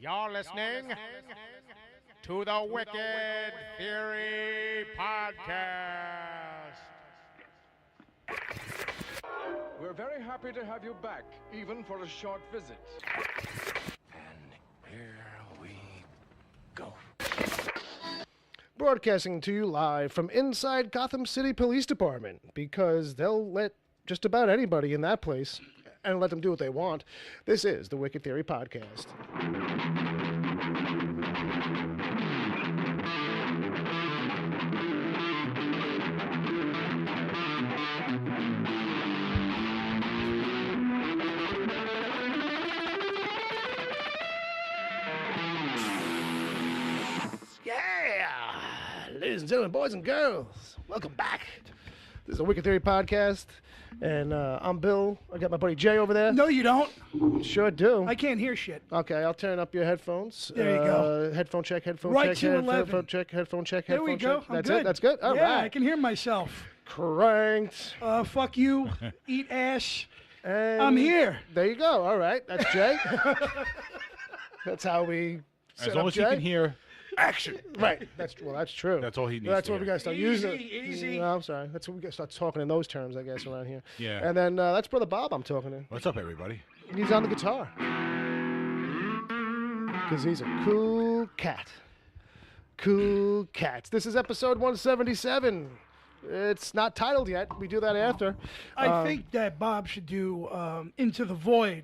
You're listening to the Wicked Theory Podcast. We're very happy to have you back, even for a short visit. And here we go. Broadcasting to you live from inside Gotham City Police Department, because they'll let just about anybody in that place and let them do what they want. This is the Wicked Theory Podcast. Ladies and gentlemen, boys and girls, welcome back. This is a Wicked Theory Podcast, and I'm Bill. I got my buddy Jay over there. No, you don't. Sure do. I can't hear shit. Okay, I'll turn up your headphones. There you go. Headphone check, headphone Right check, to 11. headphone check, headphone check, There headphone we go. check. I'm That's good. it? That's good? All yeah, right. I can hear myself. Cranked. Fuck you. Eat ass. And I'm here. There you go. All right. That's Jay. That's how we set As long up as Jay. he can hear action. Right. That's true. That's all he needs That's to what we hear. got to start using. Easy. No, I'm sorry. That's what we got to start talking in those terms, I guess, around here. Yeah. And then that's Brother Bob I'm talking to. What's up, everybody? He's on the guitar. Because he's a cool cat. Cool cats. This is episode 177. It's not titled yet. We do that after. I think that Bob should do Into the Void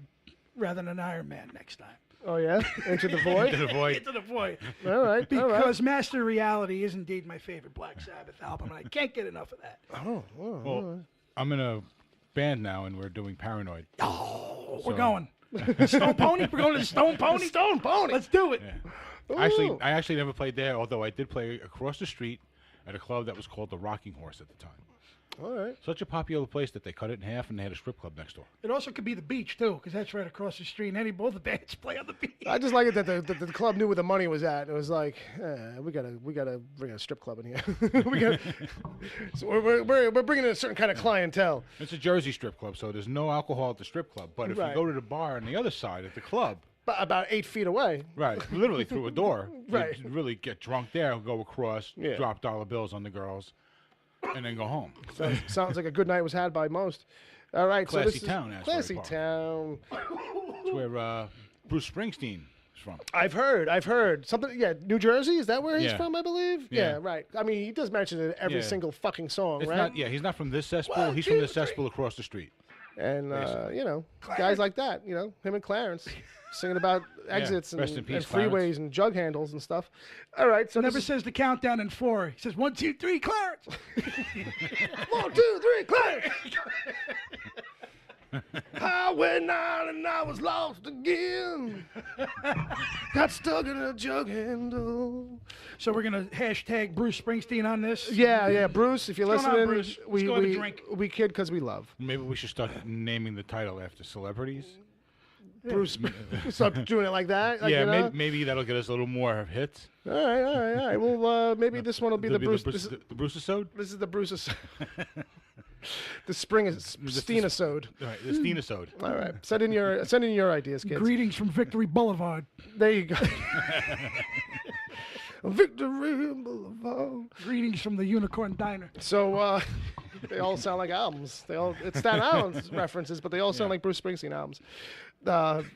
rather than Iron Man next time. Oh, yeah? Into the Void? To the void. Into the Void. All right. Because Master Reality is indeed my favorite Black Sabbath album, and I can't get enough of that. Well, I'm in a band now, and we're doing Paranoid. Oh, we're going. Stone Pony? We're going to the Stone Pony? Stone Pony. Let's do it. Yeah. I actually never played there, although I did play across the street at a club that was called the Rocking Horse at the time. All right. Such a popular place that they cut it in half, and they had a strip club next door. It also could be the beach, too, because that's right across the street, and both the bands play on the beach. I just like it that the club knew where the money was at. It was like, we gotta bring a strip club in here. So we're bringing in a certain kind of clientele. It's a Jersey strip club, so there's no alcohol at the strip club. But if Right. you go to the bar on the other side at the club, About 8 feet away. right, literally through a door, Right. you really get drunk there, go across, Yeah. drop dollar bills on the girls, and then go home. Sounds like a good night was had by most. All right. so Classy this is town, Asbury Classy Park. town. It's where Bruce Springsteen is from. I've heard something. Yeah, New Jersey. Is that where he's Yeah. from? I believe. Yeah. Right. I mean, he does mention it in every Yeah. single fucking song, It's right? not. Yeah, he's not from this cesspool. One, He's two, from the three. cesspool across the street. And guys like that. Him and Clarence singing about exits Rest and in peace, freeways Clarence. and jug handles and stuff. All right. So Never this is says the countdown in 4. He says 1, 2, 3, Clarence. 1, 2, 3, Clarence. I went out and I was lost again. Got stuck in a jug handle. So we're gonna hashtag Bruce Springsteen on this. Yeah, Bruce. If you're What's going listening, on, Bruce? Let's go have a drink. we kid because we love Maybe we should start naming the title after celebrities. Bruce. Start doing it like that. Like, Yeah, you know? maybe that'll get us a little more hits. All right. Well, maybe this one will be the Bruce. The Bruce-isode? This is the Bruce. The spring is Steenisode. All right, the Steenisode. All right. Send in your ideas, kids. Greetings from Victory Boulevard. There you go. Victory Boulevard. Greetings from the Unicorn Diner. So they all sound like albums. It's Staten Island's references, but they all sound like Bruce Springsteen albums.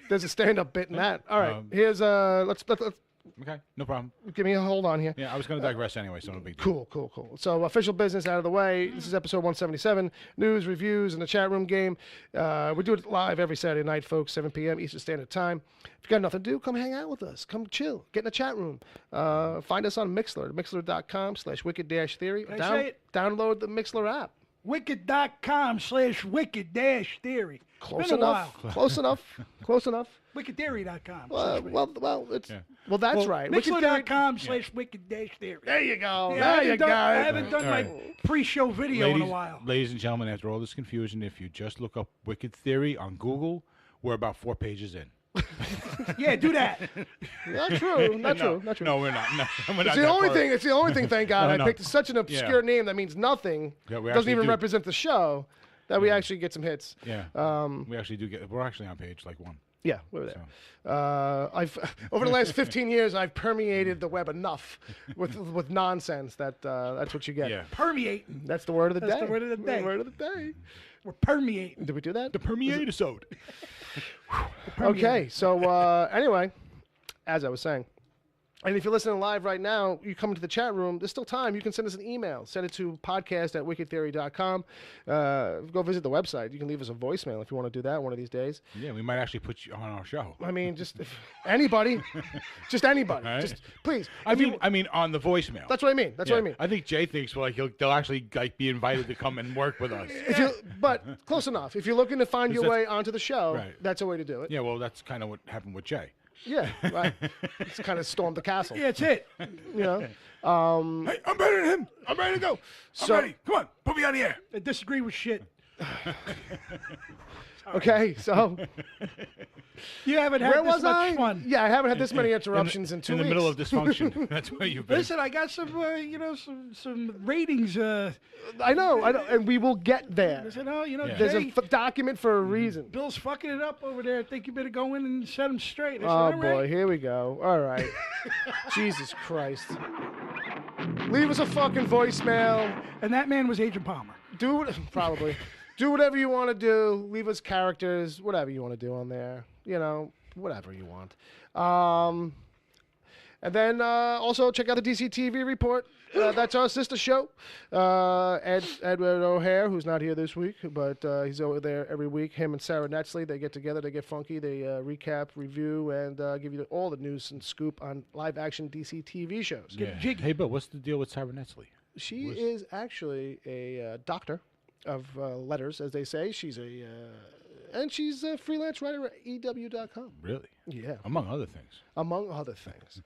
There's a stand-up bit in that. All right, here's let's Okay, no problem. give me a hold on here. Yeah, I was going to digress anyway, so no big deal. Cool. So official business out of the way. This is episode 177. News, reviews, and the chat room game. We do it live every Saturday night, folks, 7 p.m. Eastern Standard Time. If you got nothing to do, come hang out with us. Come chill. Get in the chat room. Find us on Mixler, mixler.com/wicked-theory. Can I say it? Download the Mixler app. Wicked.com/wicked-theory. Close Been a enough. while. Close enough. Wickedtheory.com. That's right. Mixler.com/wicked-theory. There you go. Yeah, There you go. I haven't done All my right. pre-show video in a while. Ladies and gentlemen, after all this confusion, if you just look up Wicked Theory on Google, we're about 4 pages in. Yeah, do that. Not true. Not true. No, we're not. No, we're not It's the only thing. It's the only thing. Thank God, No. I picked such an obscure name that means nothing. Yeah, we doesn't actually even do. represent the show. That we actually get some hits. Yeah. We actually do get. We're actually on page like 1. Yeah, we were there. I've over the last 15 years, I've permeated the web enough with nonsense that that's what you get. Yeah. Permeating. That's the word of the That's day. the word of the day. The word of the day. We're permeating. Did we do that? The permeatisode. Okay, so anyway, as I was saying, and if you're listening live right now, you come into the chat room, there's still time. You can send us an email. Send it to podcast@wickedtheory.com. Go visit the website. You can leave us a voicemail if you want to do that one of these days. Yeah, we might actually put you on our show. I mean, just anybody. Just anybody. Right. Just please. I mean, on the voicemail. That's what I mean. That's what I mean. I think Jay thinks they'll actually be invited to come and work with us. But close enough. If you're looking to find your That's- way onto the show, Right. that's a way to do it. Yeah, well, that's kind of what happened with Jay. Yeah, right. It's kind of stormed the castle. Yeah, that's it. You know. Hey, I'm better than him. I'm ready to go. So- I'm ready. Come on, put me on the air. I disagree with shit. Okay, so You haven't had where this was much I? fun. Yeah, I haven't had this many interruptions in 2 In weeks. the middle of dysfunction. That's where you've been. Listen, I got some, some ratings. I know, and we will get there. I said, Yeah. There's Jay, a document for a reason. Bill's fucking it up over there. I think you better go in and set him straight. I said, Oh all boy, right. here we go. All right. Jesus Christ. Leave us a fucking voicemail. And that man was Agent Palmer. Probably. Do whatever you want to do. Leave us characters, whatever you want to do on there. You know, whatever you want. And then also check out the DCTV report. That's our sister show. Edward O'Hare, who's not here this week, but he's over there every week. Him and Sarah Netzley, they get together, they get funky, they recap, review, and give you all the news and scoop on live-action DC TV shows. Yeah. jiggy. Hey, Bill, what's the deal with Sarah Netzley? She is actually a doctor of letters, as they say. She's and she's a freelance writer at EW.com. Really? Yeah, Among other things. among other things.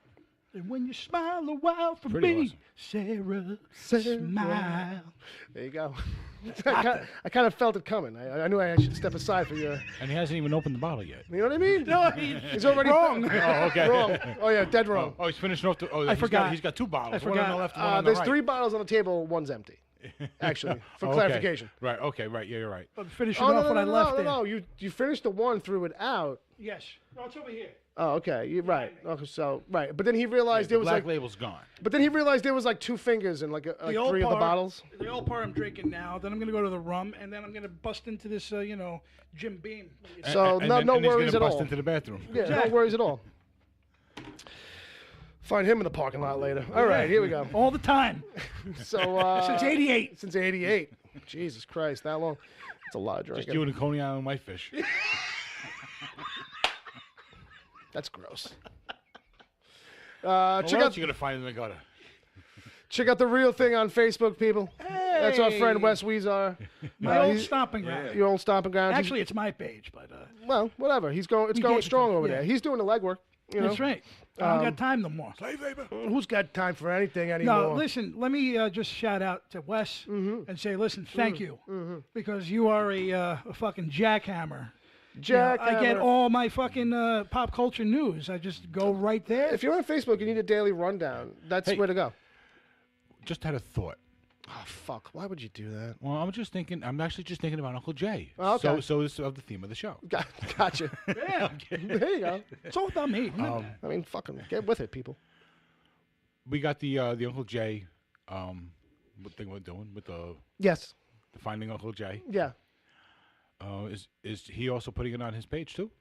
And when you smile a while for Pretty me, awesome. Sarah, smile. There you go. I kind of felt it coming. I knew I should step aside for you. And he hasn't even opened the bottle yet. You know what I mean? No, He's already wrong. Oh, okay. wrong. Oh yeah, dead wrong. Oh, he's finishing off the. Oh, forgot. He's got two bottles. I One on forgot. the left, one on the There's right. 3 bottles on the table. One's empty. Actually, for Oh, okay. clarification. Right. Okay. Right. Yeah, you're right. I'm finishing Oh no, off no, when no, I no, left no, there. no. You finished the one, threw it out. Yes. No, it's over here. Oh, okay. You're right. Okay, so right, but then he realized The there was black like, label's gone. but then he realized there was like 2 fingers and like 3 of the bottles. The old part I'm drinking now. Then I'm gonna go to the rum, and then I'm gonna bust into this, Jim Beam. So And no then- and he's worries gonna at bust all. into the bathroom. Yeah, no worries at all. Find him in the parking lot later. All right, here we go. All the time So since '88. Since '88. Jesus Christ, that long? That's a lot of Just drinking. you and the Coney Island whitefish. That's gross. What Check else out you gonna find in the gutter? check out the real thing on Facebook, people. That's our friend Wes Weezar. My old he's- stomping ground. Your old stomping ground. Actually, it's my page, but Well, whatever. It's going gave it strong to- over yeah. there. He's doing the legwork. You know? that's right. I don't got time no more. Who's got time for anything anymore? No, listen. Let me just shout out to Wes and say, listen, thank you, because you are a fucking jackhammer. Jack, I get all my fucking pop culture news. I just go right there. If you're on Facebook, you need a daily rundown. That's Hey. where to go. Just had a thought. Oh fuck! Why would you do that? Well, I'm actually just thinking about Uncle Jay. Oh, okay. So this is of the theme of the show. Gotcha. yeah, There you go. it's all about me. I mean, fucking get with it, people. We got the Uncle Jay what thing we're doing with the Yes. Finding Uncle Jay. Yeah. Is he also putting it on his page too?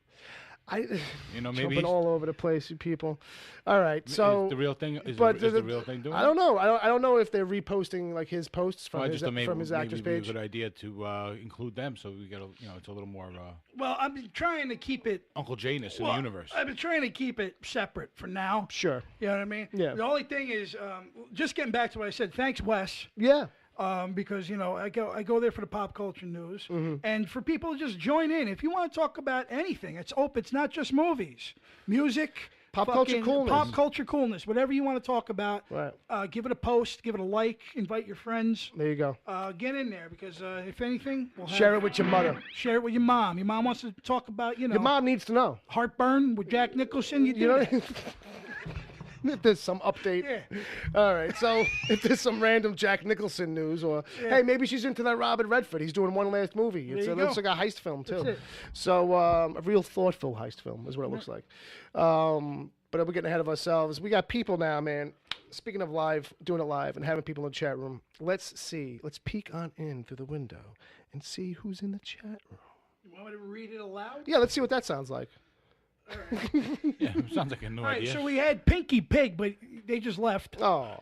Maybe Maybe jumping all over the place, you people. All right, so is the real thing. Is but the real thing doing? I don't know. I don't know if they're reposting like his posts Well, from I his just thought maybe, from his maybe actors it'd be a page. good idea to include them, so we get it's a little more Well, I've been trying to keep it. Uncle Janus in the universe. I've been trying to keep it separate for now. Sure. You know what I mean? Yeah. The only thing is, just getting back to what I said. Thanks, Wes. Yeah. Because I go there for the pop culture news, Mm-hmm. and for people to just join in. If you want to talk about anything, it's open. It's not just movies, music, Pop culture coolness. pop culture coolness, whatever you want to talk about. Right. Give it a post, give it a like, invite your friends. There you go. Get in there because if anything, we'll Share it with your mother. Share it with your mom. Your mom wants to talk about Your mom needs to know. heartburn with Jack Nicholson. You do You know. that. If there's some update. Yeah. All right. So if there's some random Jack Nicholson news, or hey, maybe she's into that Robert Redford. He's doing one last movie. It you looks go. like a heist film too. That's it. So a real thoughtful heist film is what it looks like. But we're getting ahead of ourselves. We got people now, man. Speaking of live, doing it live and having people in the chat room. Let's see. Let's peek on in through the window and see who's in the chat room. You want me to read it aloud? Yeah, let's see what that sounds like. Yeah, sounds like a new All right, idea. so we had Pinky Pig, but they just left. Oh.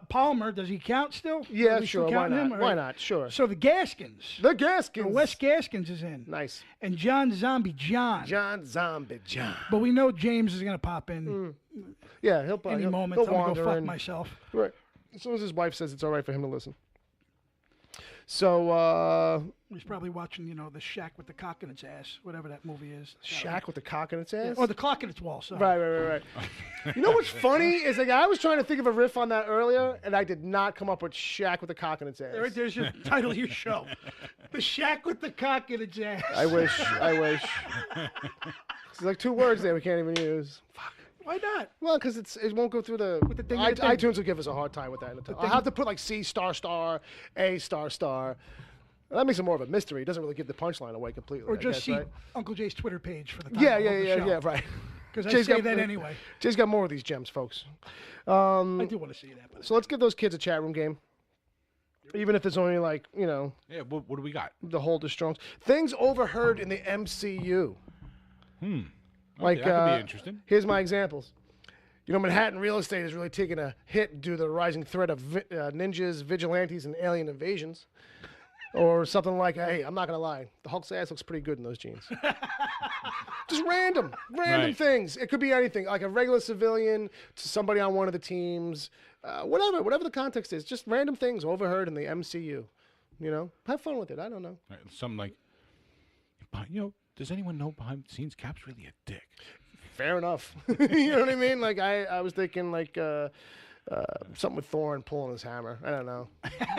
Palmer, does he count still? Yeah, Are we still sure. Why counting not? him? All Why right. not? Sure. So the Gaskins. The Gaskins. Wes Gaskins is in. Nice. And John Zombie John. John Zombie John. But we know James is going to pop in Yeah, he'll probably any moment. He'll I'm going to wander go fuck in. myself. Right. As soon as his wife says it's all right for him to listen. So, He's probably watching, the shack with the cock in its ass, whatever that movie is. Shack with the cock in its ass? Or the clock in its wall, sorry. Right. You know what's funny is like I was trying to think of a riff on that earlier, and I did not come up with Shack with the cock in its ass. There's your title of your show. The shack with the cock in its ass. I wish. There's like two words there we can't even use. Fuck. Why not? Well, because it won't go through the. With the thing in the thing. iTunes will give us a hard time with that. I'll have to put like C ***, A ***. That makes it more of a mystery. It doesn't really give the punchline away completely. Or I just guess, see right? Uncle Jay's Twitter page for the title Yeah, of the show. right. Because I Jay's say got- that anyway. Jay's got more of these gems, folks. I do want to see that. But So let's give those kids a chat room game. Even if it's only like, Yeah, what do we got? the Holder Strongs. Things overheard in the MCU. Like, that could be interesting. Here's my examples. Manhattan real estate is really taking a hit due to the rising threat of ninjas, vigilantes, and alien invasions. Or something like, hey, I'm not going to lie. The Hulk's ass looks pretty good in those jeans. Just random Right. things. It could be anything, like a regular civilian to somebody on one of the teams. Whatever the context is. Just random things overheard in the MCU. Have fun with it. I don't know. Right, something like, does anyone know behind the scenes Cap's really a dick? Fair enough. You know what I mean? Like I was thinking like something with Thor and pulling his hammer. I don't know.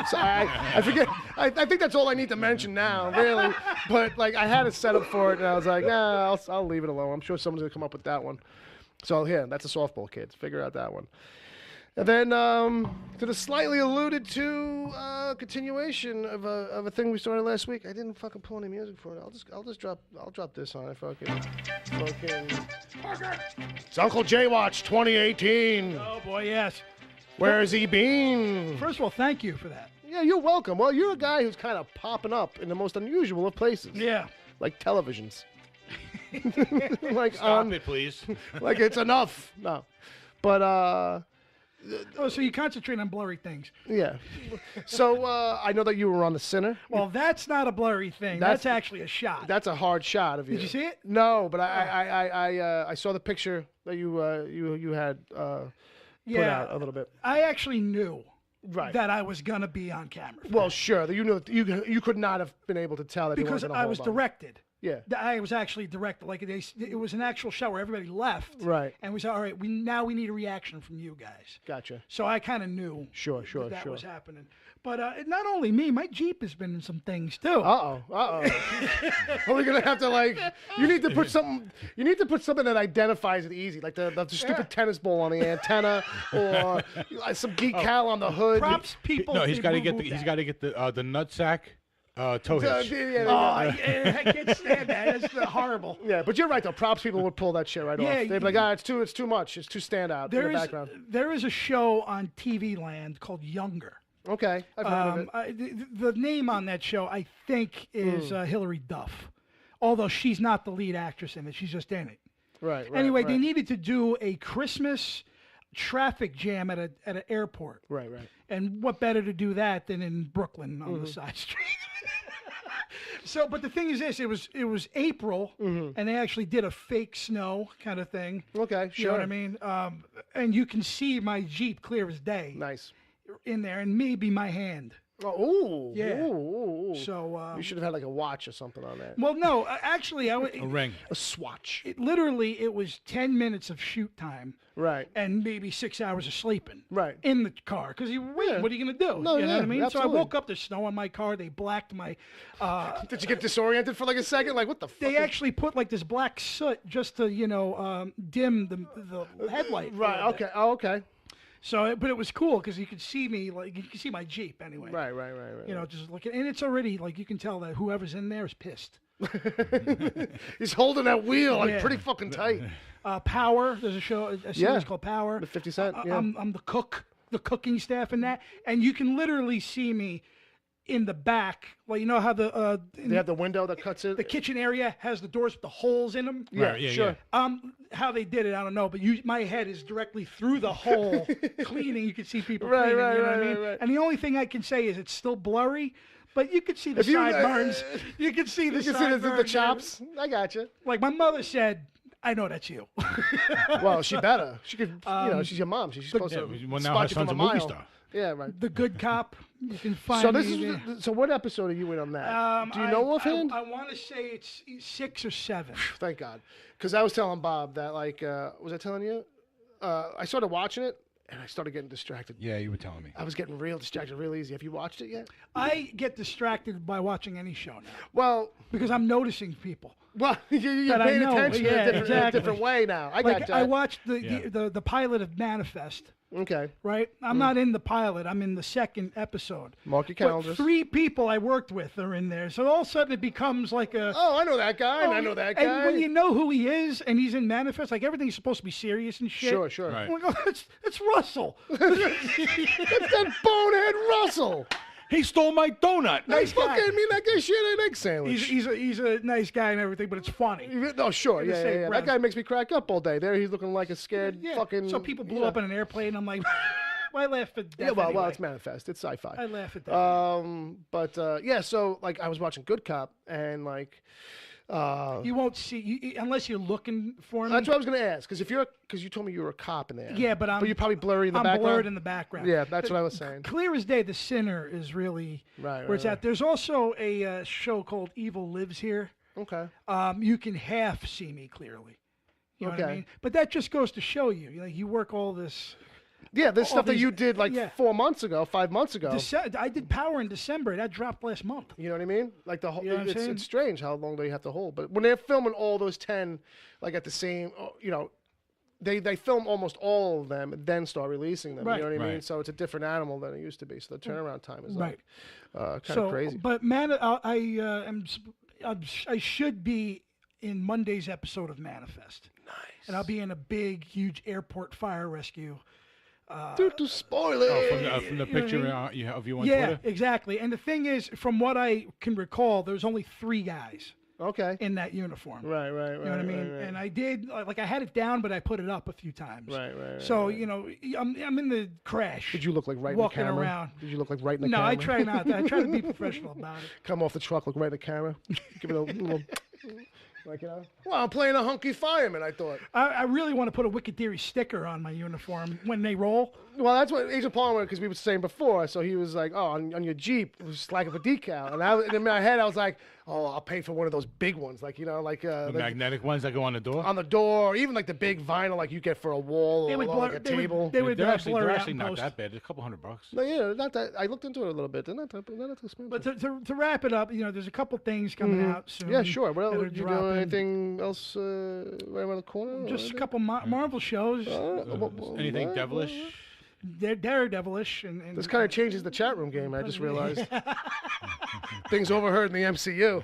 So I forget. I think that's all I need to mention now, really. But like I had it set up for it, and I was like, nah, I'll leave it alone. I'm sure someone's gonna come up with that one. So yeah, that's a softball, kids. Figure out that one. And then to the slightly alluded to continuation of a thing we started last week. I didn't fucking pull any music for it. I'll drop this on it. Fucking. It's Uncle J Watch 2018. oh boy, yes. Where's he been? First of all, thank you for that. Yeah, you're welcome. Well, you're a guy who's kind of popping up in the most unusual of places. Yeah. Like televisions. Like Stop it, please. like it's enough. No. But Oh, so you concentrate on blurry things. yeah. So I know that you were on The Sinner. Well, that's not a blurry thing. That's actually a shot. That's a hard shot of you. Did you see it? No, but I saw the picture that you had put out a little bit. I actually knew Right. that I was gonna be on camera. Well, sure. You knew you could not have been able to tell that because I was directed. Yeah. I was actually directed. Like it was an actual show where everybody left. Right. And we said, all right, we need a reaction from you guys. Gotcha. So I kind of knew. Sure. That was happening. But not only me, my Jeep has been in some things too. Uh oh. Are we gonna have to You need to put something. You need to put something that identifies it easy, like the stupid tennis ball on the antenna, or some decal on the hood. Props people. No, he's got to remove get the that. the nutsack tow hitch. I can't stand that. It's horrible. Yeah, but you're right though. Props people would pull that shit right Yeah, off. They'd be like, it's too much. It's too standout in the background. There is a show on TV Land called Younger. Okay, I've heard of it. The name on that show, I think, is Hilary Duff. Although she's not the lead actress in it, she's just in it. Right. Anyway, right. they needed to do a Christmas traffic jam at an airport. Right. And what better to do that than in Brooklyn on the side street? So, but the thing is this: it was April, and they actually did a fake snow kind of thing. Okay, You know what I sure. mean? And you can see my Jeep clear as day Nice. in there, and maybe my hand Oh, ooh, Yeah. Ooh. So You should have had like a watch or something on that. well, no, actually, A ring. A swatch. It was 10 minutes of shoot time Right. and maybe 6 hours of sleeping. Right. In the car, because what are you gonna do? No, you know yeah, what I mean? absolutely. So I woke up. There's snow on my car. They blacked my. Did you get disoriented for like a second? Like, what the fuck? They actually put like this black soot just to dim the headlight. a Right. little bit. Okay. Oh, okay. So, but it was cool because you could see me, like you could see my Jeep anyway. Right. You know, just looking, and it's already like you can tell that whoever's in there is pissed. He's holding that wheel like Yeah. pretty fucking tight. Power. There's a series Yeah. called Power. The 50 Cent. Yeah. I'm the cook, the cooking staff in that, and you can literally see me in the back. Well, you know how They have the window that cuts it. the kitchen area has the doors with the holes in them. Yeah, Right, yeah, sure. How they did it, I don't know, but my head is directly through the hole, cleaning. You can see people Right, cleaning. right, you know right, what I mean? right. And the only thing I can say is it's still blurry, but you could see the If you- sideburns. You can see the You can see the sideburns. chops. I got you. Like my mother said, I know that's you. Well, she better. She could. she's your mom. She's supposed to. Well, now spot her you from son's a movie mile. star. Yeah, right. The good cop. You can find So this me is. there. So what episode are you in on that? Do you know offhand? I want to say it's 6 or 7. Thank God, because I was telling Bob that like, was I telling you? I started watching it and I started getting distracted. Yeah, you were telling me. I was getting real distracted real easy. Have you watched it yet? I get distracted by watching any show now Well, because I'm noticing people. you're That I paying know, attention yeah, in a exactly. different way now. I Like got you. I watched Yeah. the pilot of Manifest. Okay. Right, I'm not in the pilot. I'm in the second episode. Mark your But calendars. 3 people I worked with are in there, so all of a sudden it becomes like a. Oh, I know that guy. And I know that guy. And when you know who he is, and he's in Manifest, like everything's supposed to be serious and shit. Sure. Right. I'm like, oh, it's Russell. It's that bonehead Russell. He stole my donut. Nice Fuck guy. gave me like a shit and egg sandwich. He's a nice guy and everything, but it's funny. No, sure, In the yeah. same That breath. guy makes me crack up all day. There, he's looking like a scared Yeah. fucking. So people blew up in an airplane. I'm like, why laugh at death? Yeah, well, anyway? it's Manifest. It's sci-fi. I laugh at that. But yeah. So like, I was watching Good Cop, and like, You won't see unless you're looking for me. that's what I was gonna ask. Because you told me you were a cop in there. Yeah, but you're probably blurry in the I'm background. blurred in the background. Yeah, that's what I was saying. Clear as day, The Sinner is really Right, where it's right, at. There's also a show called Evil Lives Here. Okay. You can half see me clearly. You know what I Okay. mean? But that just goes to show you, like you work all this. Yeah, this all stuff that these- you did like yeah. 4 months ago, 5 months ago. I did Power in December. That dropped last month. You know what I mean? Like the whole, You know what I'm saying? it's strange how long they have to hold. But when they're filming all those 10, like at the same, they film almost all of them and then start releasing them. Right. You know what I mean? Right. So it's a different animal than it used to be. So the turnaround time is Right. like kind So, of crazy. but man, I should be in Monday's episode of Manifest. Nice. And I'll be in a big, huge airport fire rescue. Dude, to spoil it. Oh, from the picture you have of you on Yeah, Twitter? exactly. And the thing is, from what I can recall, there's only 3 guys Okay. in that uniform. Right. You know what I mean? Right. And I did, like, I had it down, but I put it up a few times. Right. So, I'm in the crash. Did you look like right walking in the camera? around? Did you look like right in the No, camera? I try not. I try to be professional about it. Come off the truck, look right in the camera. Give it a little. Like, well, I'm playing a hunky fireman, I thought. I really want to put a Wicked Theory sticker on my uniform when they roll. Well, that's what Agent Palmer, because we were saying before. So he was like, "Oh, on your Jeep, it was like a decal." And in my head, I was like, "Oh, I'll pay for one of those big ones, like The magnetic ones that go on the door? on the door, or even like the big vinyl, like you get for a wall They or would like blur. a table." They would they're actually, blur they're out actually in not post. that bad. It's a couple $100. No, yeah, not that. I looked into it a little bit. They're not that expensive. But to wrap it up, there's a couple things coming out soon. Yeah, sure. Well, that are did you do dropping. anything else right around the corner? Just a couple Marvel shows. Anything What? devilish? They're daredevilish, and This kind of changes the chat room game. I just realized things overheard in the MCU.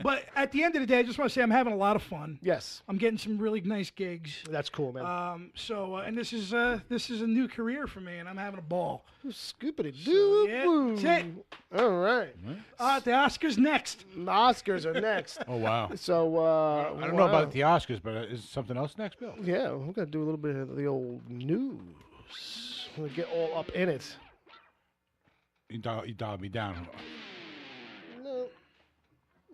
But at the end of the day, I just want to say I'm having a lot of fun. Yes, I'm getting some really nice gigs. that's cool, man. And this is a new career for me, and I'm having a ball. Scoopity So, doo. yeah, that's it. All right. The Oscars next. The Oscars are next. Oh, wow. So I don't know about the Oscars, but is something else next, Bill? Yeah, we're gonna do a little bit of the old news. We're gonna get all up in it. You dialed me down. No.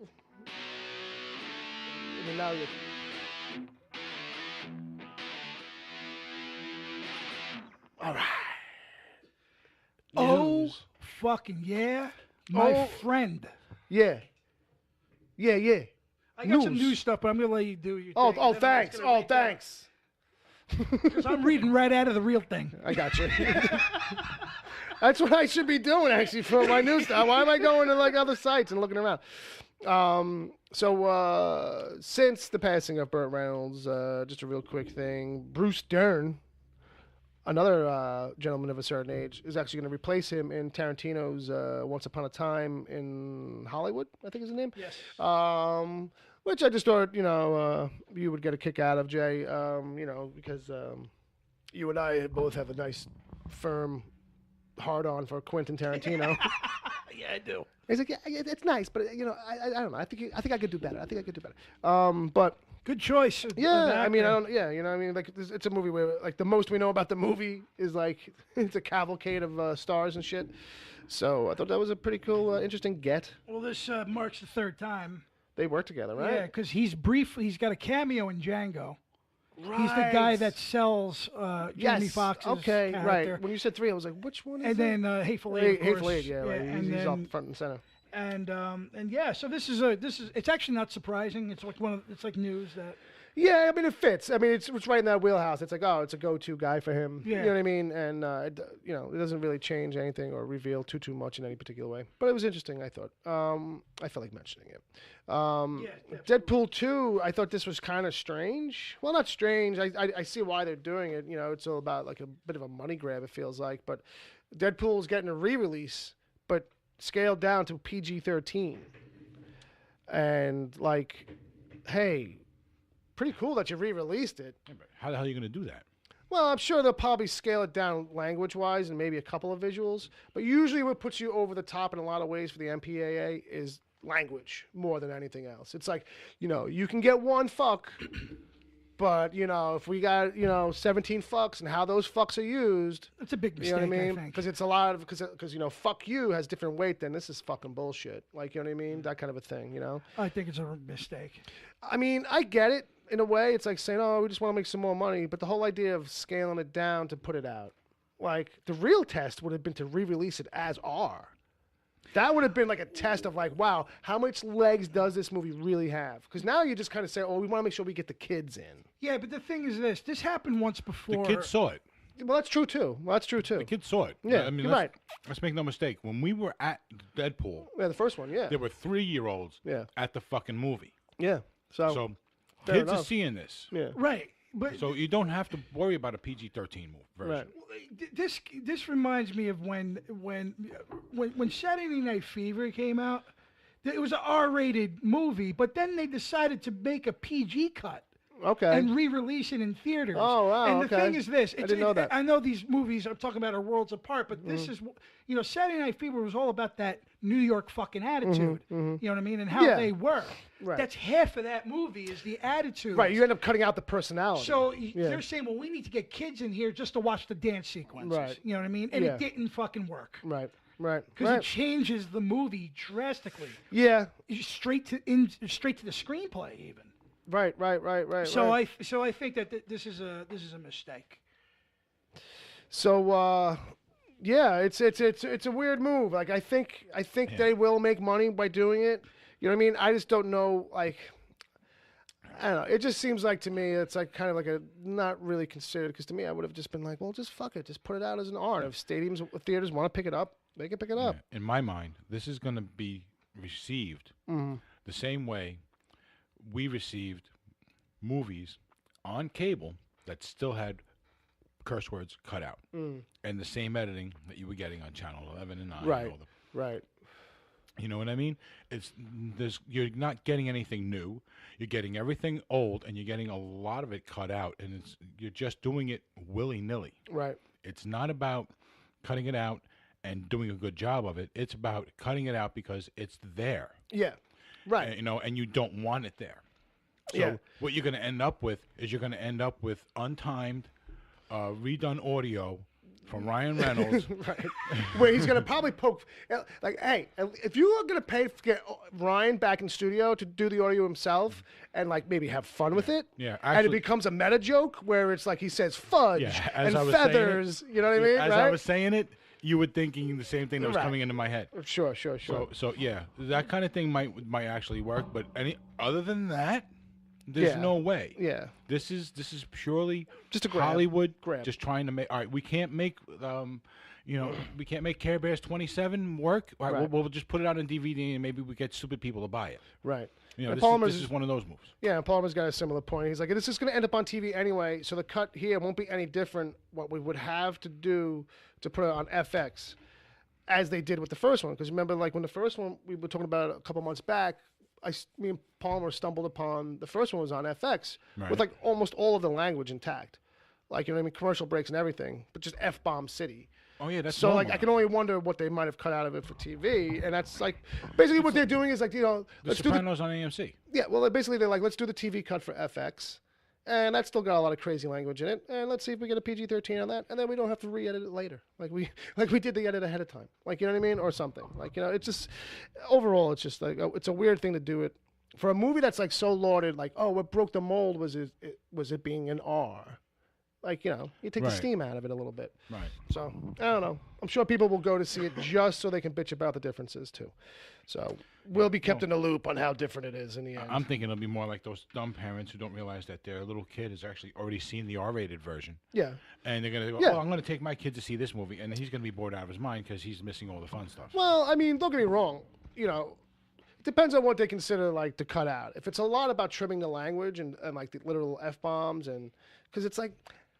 I mean, now you. All right. Oh, News. fucking yeah, my Oh. friend. Yeah. Yeah. I got some news stuff, but I'm gonna let you do your Oh, thing. oh, Then I'm thanks. just gonna Oh, read that. thanks. Because I'm reading right out of the real thing. I got you. That's what I should be doing, actually, for my news stuff. Why am I going to like other sites and looking around? So since the passing of Burt Reynolds, just a real quick thing, Bruce Dern, another gentleman of a certain age, is actually going to replace him in Tarantino's Once Upon a Time in Hollywood, I think is the name. Yes. Which I just thought, you would get a kick out of, Jay, because you and I both have a nice, firm hard-on for Quentin Tarantino. Yeah, I do. He's like, yeah, it's nice, but, I don't know. I think I could do better. But Good choice. yeah, I mean, like it's a movie where like the most we know about the movie is like it's a cavalcade of stars and shit. So I thought that was a pretty cool, interesting get. Well, this marks the third time. They work together, right? Yeah, because he's got a cameo in Django. He's the guy that sells Jamie Foxx's okay, character. right. When you said 3, I was like, which one is And it? then Hateful Eight, of course. Hateful Eight, yeah, right. and He's then, up front and center. And yeah, so this is it's actually not surprising. It's like it's like news that. Yeah, I mean it fits. I mean it's right in that wheelhouse. It's like, oh, it's a go-to guy for him. Yeah. You know what I mean? And it doesn't really change anything or reveal too much in any particular way. But it was interesting, I thought. I felt like mentioning it. Deadpool 2, I thought this was kind of strange. Well, not strange. I see why they're doing it. It's all about like a bit of a money grab, it feels like. But Deadpool's getting a re-release, but scaled down to PG-13. And like, hey, pretty cool that you re-released it. Yeah, but how the hell are you going to do that? Well, I'm sure they'll probably scale it down language-wise and maybe a couple of visuals. But usually what puts you over the top in a lot of ways for the MPAA is language more than anything else. It's like, you can get one fuck, but, if we got, 17 fucks and how those fucks are used. It's a big mistake, You know what I mean? think. Because it's a lot of, because fuck you has different weight than this is fucking bullshit. Like, you know what I mean? That kind of a thing, I think it's a mistake. I mean, I get it. In a way, it's like saying, oh, we just want to make some more money. But the whole idea of scaling it down to put it out, like the real test would have been to re-release it as R. That would have been like a test of like, wow, how much legs does this movie really have? Because now you just kind of say, oh, we want to make sure we get the kids in. Yeah, but the thing is this happened once before. The kids saw it. Well, that's true too. The kids saw it. Yeah, I mean, you're right. Let's make no mistake. When we were at Deadpool, Yeah, the first one, yeah. there were 3-year-olds Yeah. at the fucking movie. Yeah. So fair kids are enough. seeing this. Yeah. Right, but So you don't have to worry about a PG-13 version. Right. this reminds me of when Saturday Night Fever came out. It was an R-rated movie, but then they decided to make a PG cut. Okay. And re-release it in theaters. Oh, wow, And the okay. thing is this. I didn't know that. I know these movies I'm talking about are worlds apart, but this is, Saturday Night Fever was all about that New York fucking attitude. You know what I mean? And how Yeah. they were. Right. That's half of that movie is the attitude. Right. You end up cutting out the personality. So Yeah. they're saying, well, we need to get kids in here just to watch the dance sequences. Right. You know what I mean? And Yeah. it didn't fucking work. Right. Because it changes the movie drastically. Yeah. Straight to the screenplay even. Right. So I think that this is a mistake. So yeah, it's a weird move. Like I think they will make money by doing it. You know what I mean? I just don't know. Like I don't know. It just seems like to me it's like kind of like a not really considered. Because to me, I would have just been like, well, just fuck it, just put it out as an R. If theaters want to pick it up, they can pick it up. In my mind, this is going to be received the same way we received movies on cable that still had curse words cut out and the same editing that you were getting on Channel 11 and 9. Right. And all Right. you know what I mean? You're not getting anything new. You're getting everything old, and you're getting a lot of it cut out, and you're just doing it willy-nilly. Right. It's not about cutting it out and doing a good job of it. It's about cutting it out because it's there. Yeah. Right. And you don't want it there. So Yeah. what you're going to end up with is untimed, redone audio from Ryan Reynolds. Right. Where he's going to probably poke, like, hey, if you are going to pay to get Ryan back in studio to do the audio himself and, like, maybe have fun with it, Yeah, and it actually- becomes a meta joke where it's like he says fudge Yeah, as and I was saying it- feathers, you know what I mean? As right? I was saying it, you were thinking the same thing that was Right. coming into my head. Sure. So yeah, that kind of thing might actually work. But other than that, there's Yeah. no way. Yeah. This is purely Just a grab. Hollywood Grab. just trying to make. All right, we can't make we can't make Care Bears 27 work. All right, Right. we'll just put it out on DVD and maybe we get stupid people to buy it. Right. And This Palmer's- is one of those moves. Yeah, and Palmer's got a similar point. He's like, it's just going to end up on TV anyway, so the cut here won't be any different what we would have to do to put it on FX as they did with the first one. Because remember, like when the first one, we were talking about it a couple months back, me and Palmer stumbled upon the first one was on FX Right. with like almost all of the language intact. Like, you know what I mean? Commercial breaks and everything, but just F-bomb city. Oh yeah, that's So like normal. I can only wonder what they might have cut out of it for TV, and that's like basically what they're doing is like, you know, The let's do the Sopranos on AMC. yeah, well, basically they're like, let's do the TV cut for FX, and that's still got a lot of crazy language in it, and let's see if we get a PG-13 on that, and then we don't have to re-edit it later, like we did the edit ahead of time, like, you know what I mean, or something, like, you know, it's just overall it's just like it's a weird thing to do it for a movie that's like so lauded, like, oh, what broke the mold was it being an R. Like, you know, you take the Right. steam out of it a little bit. Right. So, I don't know. I'm sure people will go to see it just so they can bitch about the differences, too. So, we'll be kept in the loop on how different it is in the end. I'm thinking it'll be more like those dumb parents who don't realize that their little kid has actually already seen the R-rated version, yeah. and they're gonna go, Yeah. "Oh, I'm gonna take my kid to see this movie," and he's gonna be bored out of his mind because he's missing all the fun stuff. Well, I mean, don't get me wrong. You know, it depends on what they consider, like, to cut out. If it's a lot about trimming the language and like, the literal F-bombs, and because it's like,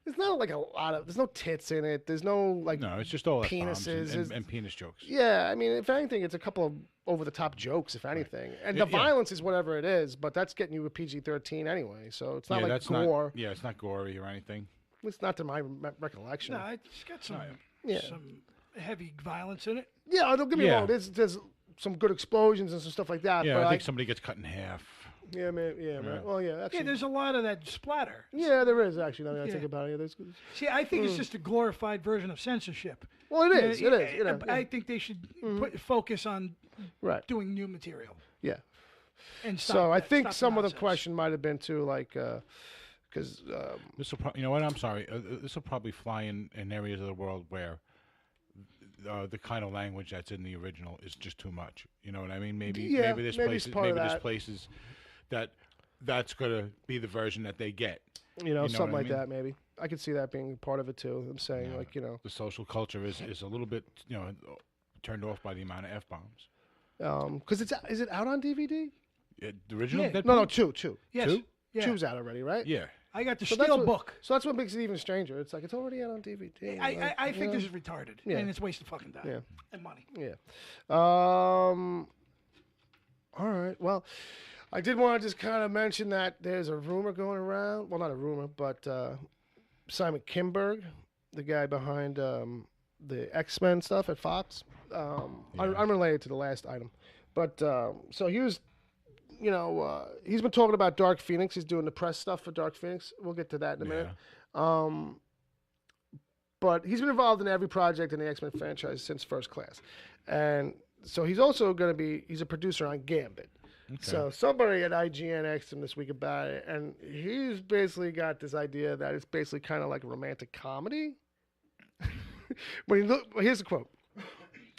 there's not, like, a lot of, there's no tits in it. There's no, like, No, it's just all F-bombs penises. and penis jokes. Yeah, I mean, if anything, it's a couple of over-the-top jokes, if anything. And Yeah, the yeah. violence is whatever it is, but that's getting you a PG-13 anyway, so it's not like that's gore. not. Yeah, it's not gory or anything. It's not to my recollection. No, it's got some Yeah. some heavy violence in it. Yeah, don't get me Yeah. wrong. There's some good explosions and some stuff like that. Yeah, but I think somebody gets cut in half. yeah, man. Yeah, man. Well, yeah, actually. Yeah, there's a lot of that splatter. Yeah, there is actually. Now that I Yeah. think about it, yeah, there's. See, I think it's just a glorified version of censorship. Well, it is. Yeah, It is. You know, I think they should focus on right. doing new material. Yeah. And stop So I that- think stop some of the nonsense. question might have been too, like, because This will, you know what? I'm sorry. This will probably fly in areas of the world where the kind of language that's in the original is just too much. You know what I mean? Maybe Yeah, maybe this maybe place it's part of maybe this that. place is that's gonna be the version that they get. you know, know something what I like mean? that. Maybe I could see that being part of it too. I'm saying, like, you know, The social culture is a little bit turned off by the amount of F-bombs. because is it out on DVD? The original Yeah. Deadpool? No, two. Yes. Two? Yeah. Two's out already, right? Yeah. I got the So that's steel what- book. So that's what makes it even stranger. It's like it's already out on DVD. I think this this is retarded. Yeah. And it's a waste of fucking time Yeah. and money. Yeah. All right. Well, I did want to just kind of mention that there's a rumor going around. Well, not a rumor, but Simon Kinberg, the guy behind the X-Men stuff at Fox, unrelated to the last item, but so he was, you know, he's been talking about Dark Phoenix. He's doing the press stuff for Dark Phoenix. We'll get to that in a minute. But he's been involved in every project in the X-Men franchise since First Class. And so he's also going to be, he's a producer on Gambit. So somebody at IGN asked him this week about it, and he's basically got this idea that it's basically kind of like a romantic comedy. When you look, here's the quote.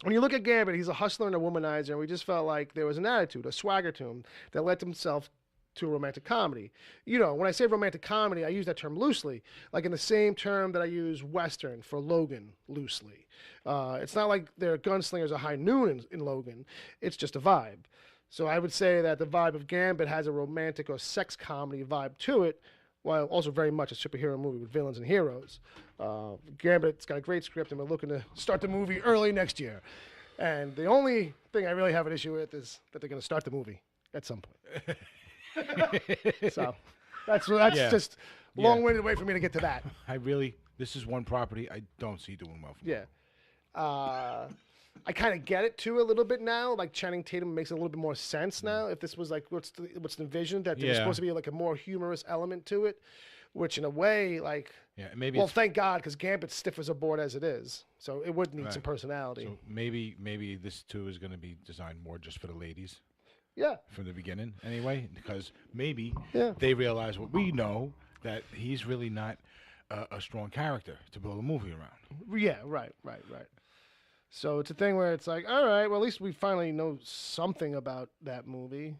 When you look at Gambit, he's a hustler and a womanizer, and we just felt like there was an attitude, a swagger to him that led himself to a romantic comedy. You know, when I say romantic comedy, I use that term loosely, like in the same term that I use Western for Logan loosely. It's not like they're gunslingers at high noon in Logan. It's just a vibe. So I would say that the vibe of Gambit has a romantic or sex comedy vibe to it, while also very much a superhero movie with villains and heroes. Gambit's got a great script, and we're looking to start the movie early next year. And the only thing I really have an issue with is that they're going to start the movie at some point. So that's Yeah. just long-winded way for me to get to that. This is one property I don't see doing well for me. Yeah. I kind of get it too a little bit now. Like Channing Tatum makes a little bit more sense now. If this was like what's envisioned, that there's Yeah. supposed to be like a more humorous element to it, which in a way, like, Yeah, maybe well, it's, thank God, because Gambit's stiff as a board as it is, so it would need Right. some personality. so maybe this too is going to be designed more just for the ladies Yeah, from the beginning anyway, because maybe Yeah. they realize what we know, that he's really not a strong character to build a movie around. yeah, right. So it's a thing where it's like, all right, well, at least we finally know something about that movie.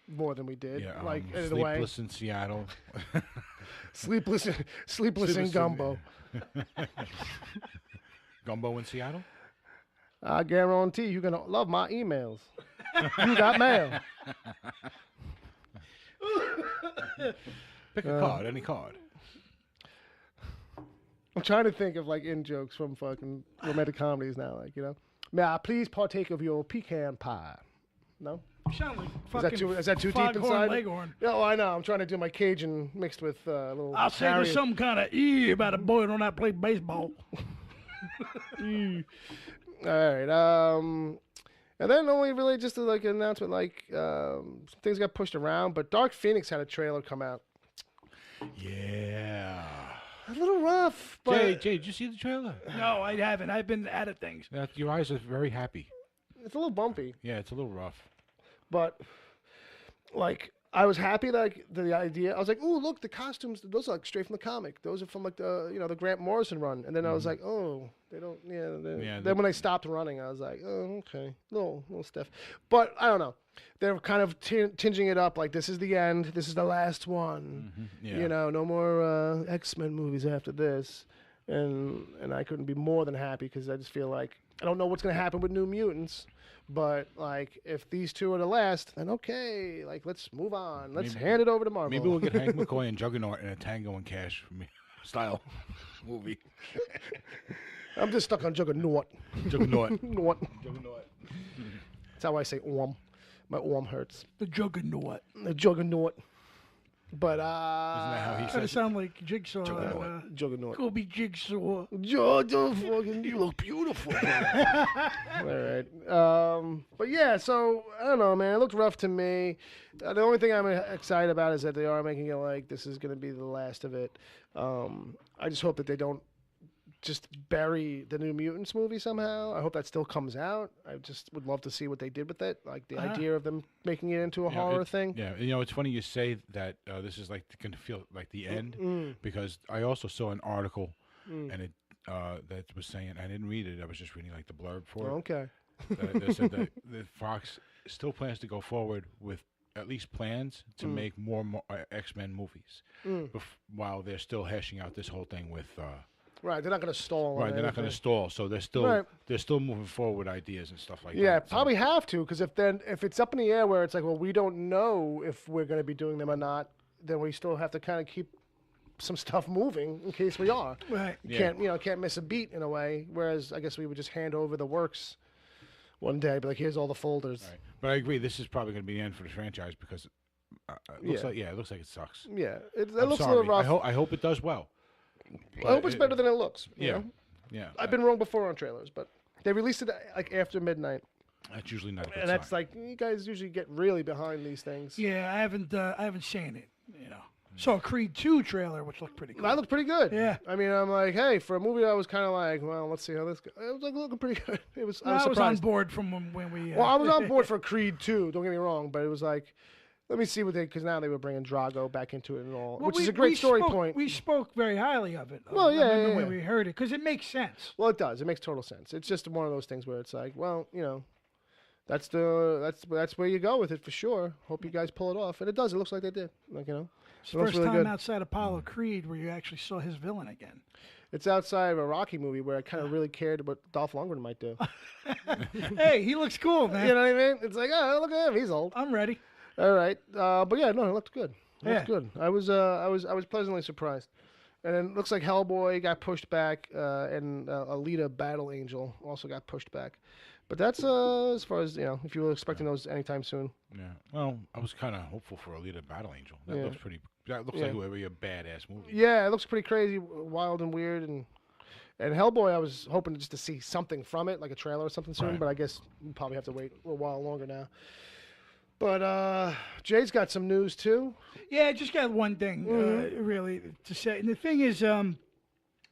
More than we did. Yeah, like, in a Sleepless way. in Seattle. Sleepless in Gumbo. Gumbo in Seattle? I guarantee you're going to love my emails. You got mail. Pick a card, any card. I'm trying to think of, like, in-jokes from fucking romantic comedies now. Like, you know. May I please partake of your pecan pie? No? You sound like fucking Is that too deep Foghorn inside? Leghorn. Yeah, oh, I know. I'm trying to do my Cajun mixed with a little. I'll say there's some kind of about a boy who don't know how to play baseball. All right. And then only really just like an announcement, like some things got pushed around, but Dark Phoenix had a trailer come out. Yeah. A little rough, but Jay, did you see the trailer? No, I haven't. I've been out of things. Your eyes are very happy. it's a little bumpy. Yeah, it's a little rough. But like I was happy like the idea. I was like, "Ooh, look, the costumes. Those are like straight from the comic. Those are from like the Grant Morrison run." And then I was like, "Oh, they don't." Yeah. Then when they stopped running, I was like, "Oh, okay, little stiff." But I don't know. They're kind of tinging it up like this is the end. This is the last one. Yeah. You know, no more X-Men movies after this. And I couldn't be more than happy because I just feel like I don't know what's going to happen with New Mutants. But, like, if these two are the last, then okay. Like, let's move on. Let's hand it over to Marvel. Maybe we'll get Hank McCoy and Juggernaut in a Tango and Cash style movie. I'm just stuck on Juggernaut. Juggernaut. Juggernaut. Juggernaut. That's how I say orm. My orm hurts. The Juggernaut. The Juggernaut. But, Isn't that how he Kind says of sound like Jigsaw. Juggernaut. Go be Jigsaw. You look beautiful. All right. But yeah, so I don't know, man. It looked rough to me. The only thing I'm excited about is that they are making it like this is going to be the last of it. I just hope that they don't just bury the New Mutants movie somehow. I hope that still comes out. I just would love to see what they did with it, like the idea of them making it into a horror thing. Yeah, it's funny you say that this is like going to feel like the end because I also saw an article and it that was saying I didn't read it. I was just reading like the blurb for it. Okay. They said that Fox still plans to go forward with at least plans to make more X-Men movies while they're still hashing out this whole thing with. Right, they're not going to stall. Right, they're not going to stall, so they're still moving forward with ideas and stuff like that. Yeah, probably have to, because if it's up in the air where it's like, well, we don't know if we're going to be doing them or not, then we still have to kind of keep some stuff moving in case we are. Right. You can't miss a beat in a way. Whereas I guess we would just hand over the works one day, be like, here's all the folders. Right. But I agree, this is probably going to be the end for the franchise because it looks like it sucks. Yeah, it I'm looks sorry. a little rough. I hope it does well. I hope it's better than it looks. you Yeah, know? yeah. I've been wrong before on trailers, but they released it like after midnight, That's usually not a good and that's sign. like you guys usually get really behind these things. Yeah, I haven't seen it. Saw a Creed 2 trailer, which looked pretty cool. That looked pretty good. Yeah. I mean, I'm like, hey, for a movie I was kind of like, well, let's see how this goes. It was like looking pretty good. I was I was on surprised. board from when we. Well, I was on board for Creed 2, don't get me wrong, but it was like, let me see what because now they were bringing Drago back into it and all, which is a great story point. We spoke very highly of it. Well, yeah, I remember yeah, when yeah. we heard it because it makes sense. Well, it does. It makes total sense. It's just one of those things where it's like, well, that's where you go with it for sure. Hope you guys pull it off, and it does. It looks like they did. Like It's the it looks first really time good. outside Apollo Creed where you actually saw his villain again. It's outside of a Rocky movie where I kind of really cared what Dolph Lundgren might do. Hey, he looks cool, man. You know what I mean? It's like, oh, look at him. He's old. I'm ready. All right, but yeah, no, it looked good. It Yeah. looked good. I was pleasantly surprised. And then it looks like Hellboy got pushed back, and Alita Battle Angel also got pushed back. But that's as far as if you were expecting those anytime soon. Yeah. Well, I was kind of hopeful for Alita Battle Angel. That Yeah. looks pretty. That looks like it would be a badass movie. Yeah, it looks pretty crazy, wild and weird, and Hellboy. I was hoping just to see something from it, like a trailer or something soon. Right. But I guess we'll probably have to wait a little while longer now. But Jay's got some news too. Yeah, I just got one thing really to say. And the thing is, one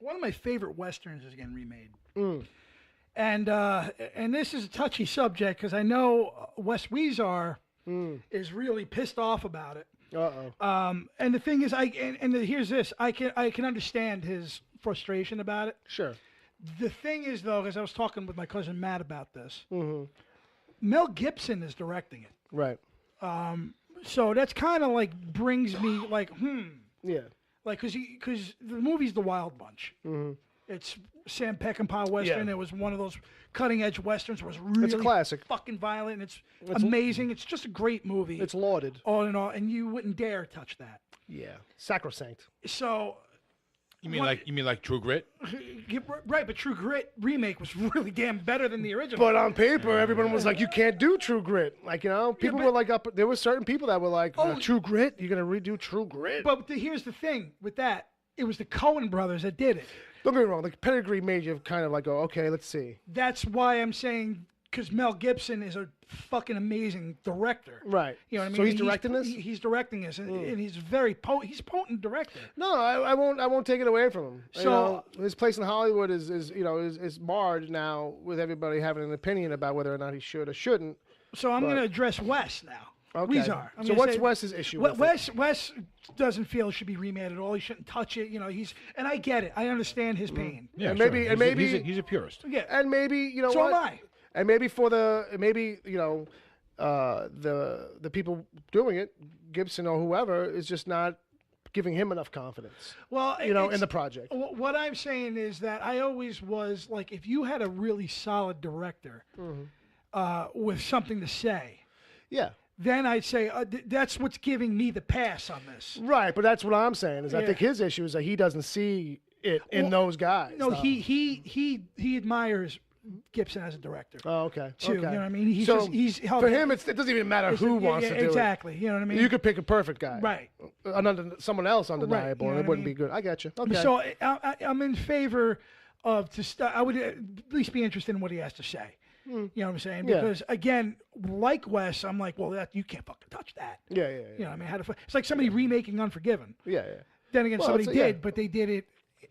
of my favorite westerns is getting remade. And this is a touchy subject because I know Wes Weezer is really pissed off about it. And the thing is, here's this: I can understand his frustration about it. Sure. The thing is, though, because I was talking with my cousin Matt about this, Mm-hmm. Mel Gibson is directing it. Right. So that's kind of like brings me like, Yeah. like because the movie's The Wild Bunch. Mm-hmm. It's Sam Peckinpah Western. Yeah. It was one of those cutting edge Westerns. It was really classic. fucking violent. It's amazing. It's just a great movie. It's lauded. All in all, and you wouldn't dare touch that. Yeah. Sacrosanct. So You mean like True Grit? right, but True Grit remake was really damn better than the original. But on paper, everyone was like, "You can't do True Grit." Like, you know, people were like, there were certain people that were like, "True Grit? You're gonna redo True Grit?" But here's the thing with that: it was the Coen brothers that did it. Don't get me wrong. The pedigree made you kind of like go, "Okay, let's see." That's why I'm saying, because Mel Gibson is a fucking amazing director. Right. You know what I mean? So he's directing this? He's directing this, and he's he's a potent director. No, I won't take it away from him. So- You know, his place in Hollywood is marred now with everybody having an opinion about whether or not he should or shouldn't. So I'm going to address Wes now. Okay. Weezer. I'm So gonna what's say- Wes's issue with it? Wes doesn't feel it should be remade at all. He shouldn't touch it. You know, and I get it. I understand his pain. Yeah, And sure. maybe- he's a purist. Yeah. And maybe you know So what? am I. And maybe the people doing it, Gibson or whoever, is just not giving him enough confidence. Well, In the project. What I'm saying is that I always was like, if you had a really solid director with something to say, Yeah. then I'd say that's what's giving me the pass on this. Right, but that's what I'm saying. Is I Yeah. think his issue is that he doesn't see it in those guys. No, though. he admires Gibson as a director. Oh, okay. Too, okay. you know what I mean? He's so just, he's for him, it doesn't even matter who wants to do exactly. You know what I it. mean? You could pick a perfect guy. Right. Someone else undeniable, you know and it what I wouldn't mean? be good. I got you. Okay. So I'm in favor of I would at least be interested in what he has to say. You know what I'm saying? Yeah. Because again, like Wes, I'm like, well, you can't fucking touch that. yeah. You know what I mean? It's like somebody remaking Unforgiven. Yeah. Then again, Well, somebody it's- yeah. did, but they did it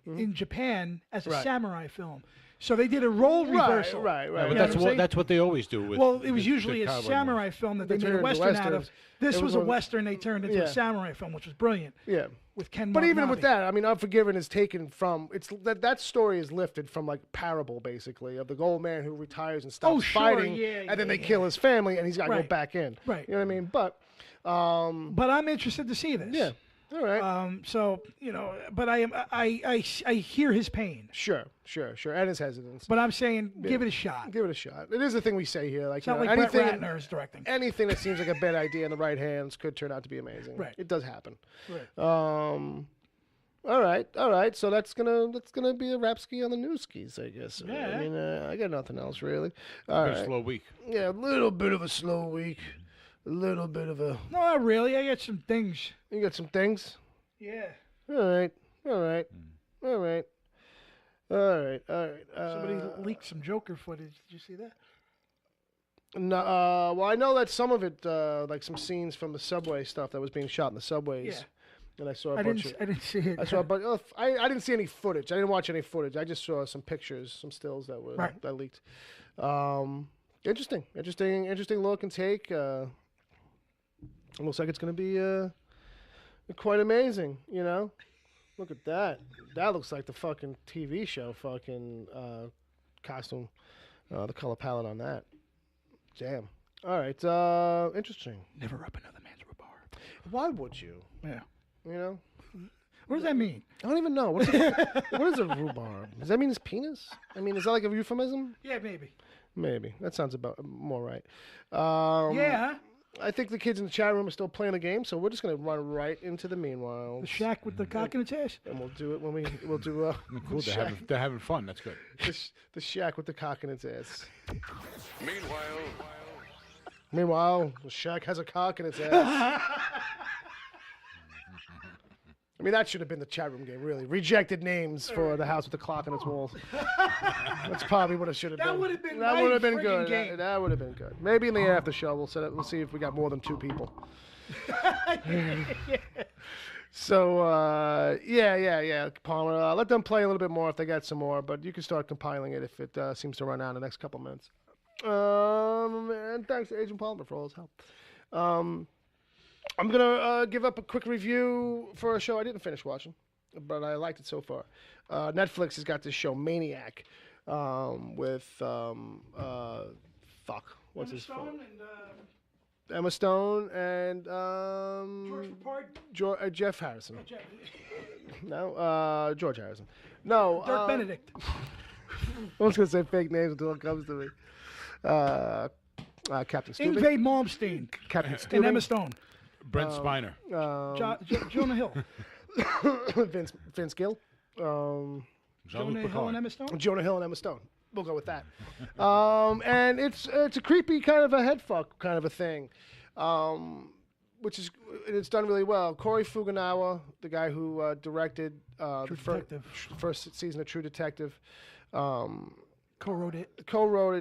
in Japan as a Right. samurai film. So they did a role reversal. Right. Yeah, Right. but You know that's what I'm what saying? that's what they always do with. Well, it was the usually a cowboy samurai film that they They made a turned into western out of. westerns. This It was was a one- western they turned into Yeah. a samurai film, which was brilliant Yeah. with Ken. But even Watanabe. with that, I mean, Unforgiven is taken from that story is lifted from like Parable, basically, of the old man who retires and stops sure, fighting, yeah, and then they yeah. kill his family, and he's got to go Right. back in. Right. You know what I mean? But But I'm interested to see this. yeah, all right, So you know, but I hear his pain. sure, and his hesitance. But I'm saying, give it a shot. Give it a shot. It is the thing we say here, like It's not you know, like Brett anything. Ratner is directing. Anything that seems like a bad idea in the right hands could turn out to be amazing. Right. It does happen. Right. All right. So that's gonna be a rap ski on the news skis, I guess. Yeah. I mean, I got nothing else really. All Been a right. slow week. Yeah, a little bit of a slow week. A little bit of a. No, not really. I got some things. You got some things. Yeah. All right. Somebody leaked some Joker footage. Did you see that? No, well, I know that some of it, like some scenes from the subway stuff that was being shot in the subways. Yeah. And I saw a I bunch didn't. of. I didn't see it. I saw, but I didn't see any footage. I didn't watch any footage. I just saw some pictures, some stills that were Right. that leaked. Interesting look and take. It looks like it's going to be quite amazing. You know, look at that. That looks like the fucking TV show fucking costume. The color palette on that. Damn. All right. Interesting. Never up another man's rhubarb. Why would you? Yeah. You know. What does that mean? I don't even know. What is a rhubarb? Does that mean his penis? I mean, is that like a euphemism? Yeah, maybe. Maybe. That sounds about more right. Yeah. I think the kids in the chat room are still playing the game, so we're just going to run right into the meanwhile. The shack with the cock in its ass. And we'll do it when we'll do Cool. They're having fun. That's good. the shack with the cock in its ass. Meanwhile, Meanwhile, the shack has a cock in its ass. I mean, that should have been the chat room game, really. Rejected names for the house with the clock on its walls. That's probably what it should have been. That would have been That my would have been friggin' good. game. That would have been good. Maybe in the after show we'll set up. We'll see if we got more than 2 people. So yeah, Palmer. Let them play a little bit more if they got some more, but you can start compiling it if it seems to run out in the next couple minutes. And thanks to Agent Palmer for all his help. I'm gonna give up a quick review for a show I didn't finish watching. but I liked it so far. Netflix has got this show Maniac with what's his Stone and Emma Stone and George Jeff Harrison. No, George Harrison. No, Dirk Benedict. I was gonna say fake names until it comes to me. Captain Stubing. Ingve Malmsteen Captain and Stubing. Emma Stone. Brent Spiner. Jonah Hill. Vince Gill. Jean-Luc Jonah Hill Picard. and Emma Stone. Jonah Hill and Emma Stone. We'll go with that. And it's a creepy kind of a head fuck kind of a thing, which is it's done really well. Corey Fukunaga, the guy who directed the first season of True Detective, Co-wrote it.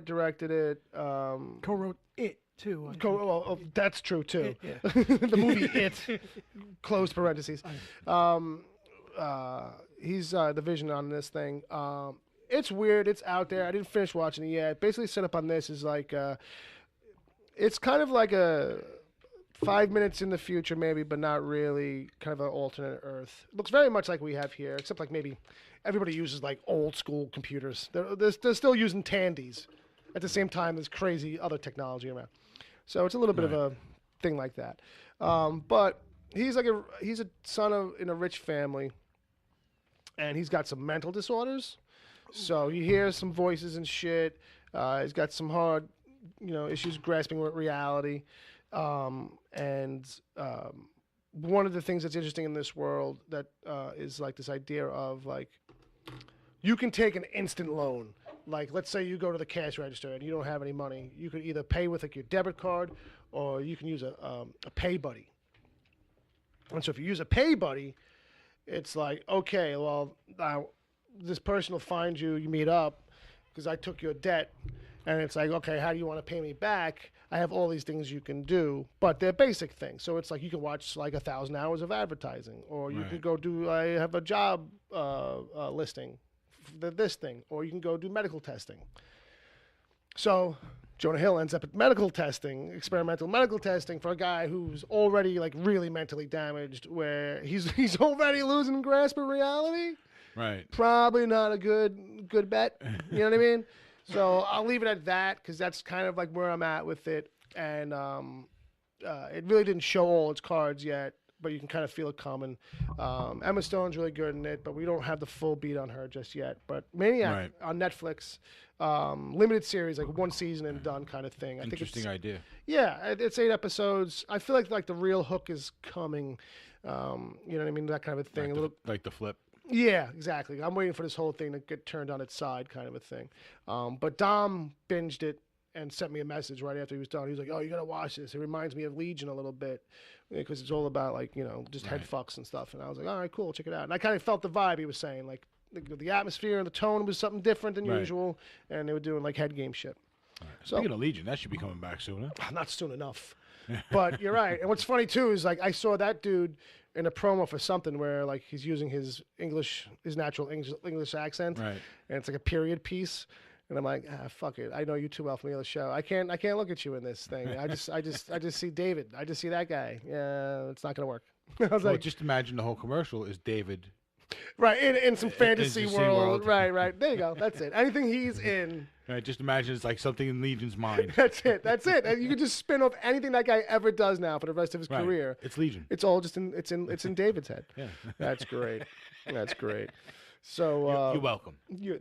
Directed it. Co-wrote it too. That's true too. Yeah. The movie It, closed parentheses. He's the vision on this thing. It's weird. It's out there. I didn't finish watching it yet. Basically, set up on this is like, it's kind of like a 5 minutes in the future, maybe, but not really. Kind of an alternate Earth. It looks very much like we have here, except like maybe everybody uses like old school computers. They're still using Tandies. At the same time, there's crazy other technology around. So it's a little bit of a thing like that. But he's a son in a rich family, and he's got some mental disorders. So you hear some voices and shit. He's got some hard, issues grasping with reality. And one of the things that's interesting in this world that is like this idea of like, you can take an instant loan. Like, let's say you go to the cash register and you don't have any money. You could either pay with like your debit card, or you can use a pay buddy. And so if you use a pay buddy, it's like, okay, well, this person will find you, you meet up, because I took your debt, and it's like, okay, how do you want to pay me back? I have all these things you can do, but they're basic things. So it's like you can watch like 1,000 hours of advertising, or you could go do, I have a job listing, this thing, or you can go do medical testing. So Jonah Hill ends up at medical testing, experimental medical testing for a guy who's already like really mentally damaged, where he's already losing grasp of reality. Right. Probably not a good bet. You know what I mean? So I'll leave it at that, because that's kind of like where I'm at with it. And it really didn't show all its cards yet, but you can kind of feel it coming. Emma Stone's really good in it, but we don't have the full beat on her just yet. But Maniac on Netflix, limited series, like 1 season and done kind of thing. Interesting idea. Yeah, it's 8 episodes. I feel like the real hook is coming. You know what I mean? That kind of a thing. Like the flip. Yeah, exactly. I'm waiting for this whole thing to get turned on its side, kind of a thing. But Dom binged it and sent me a message right after he was done. He was like, "Oh, you gotta watch this. It reminds me of Legion a little bit, because it's all about like just head fucks and stuff." And I was like, "All right, cool, check it out." And I kind of felt the vibe he was saying, like the atmosphere and the tone was something different than usual, and they were doing like head game shit. Right. So, speaking of Legion, that should be coming back soon, huh? Not soon enough. But you're right. And what's funny too is like I saw that dude in a promo for something where like he's using his natural English accent, right? And it's like a period piece, and I'm like, fuck it. I know you too well from the other show. I can't look at you in this thing. I just see David. I just see that guy. Yeah, it's not gonna work. I was like, just imagine the whole commercial is David. Right, in some fantasy world. world. Right. There you go. That's it. Anything he's in. Right, just imagine it's like something in Legion's mind. That's it. And you can just spin off anything that guy ever does now for the rest of his career. It's Legion. It's all just it's in David's head. Yeah. That's great. That's great. So you're welcome.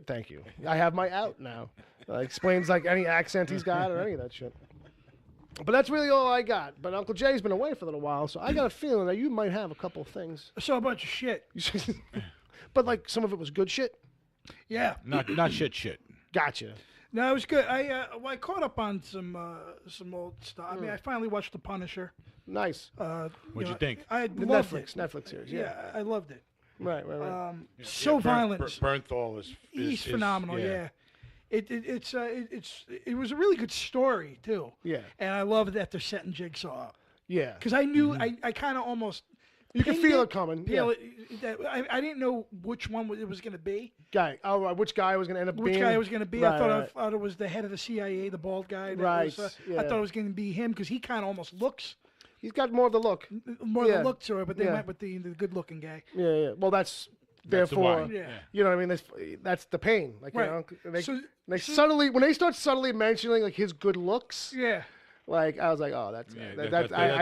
Thank you. I have my out now. Explains like any accent he's got or any of that shit. But that's really all I got. But Uncle Jay's been away for a little while, so I got a feeling that you might have a couple of things. I saw a bunch of shit. But like some of it was good shit. Yeah. Not shit. Gotcha. No, it was good. I caught up on some old stuff. I mean, I finally watched The Punisher. Nice. What'd you think? I The loved Netflix series. Yeah, I loved it. Right. So violent. Bernthal is He's phenomenal. Yeah. It was a really good story too. Yeah. And I love that they're setting Jigsaw up. Yeah. Because I knew I kind of almost. You can feel it coming. Yeah. I didn't know which one it was going to be. Which guy was going to end up being. Which guy was going to be. Right, I thought it was the head of the CIA, the bald guy. Right. I thought it was going to be him because he kind of almost looks. He's got more of the look. More of the look to it, but they went with the good-looking guy. Yeah. Well, that's That's the therefore, why. Yeah. you know what I mean. That's the pain. Like Right. you know, So- they subtly when they start subtly mentioning like his good looks, Yeah. like I was like, oh, that's Yeah,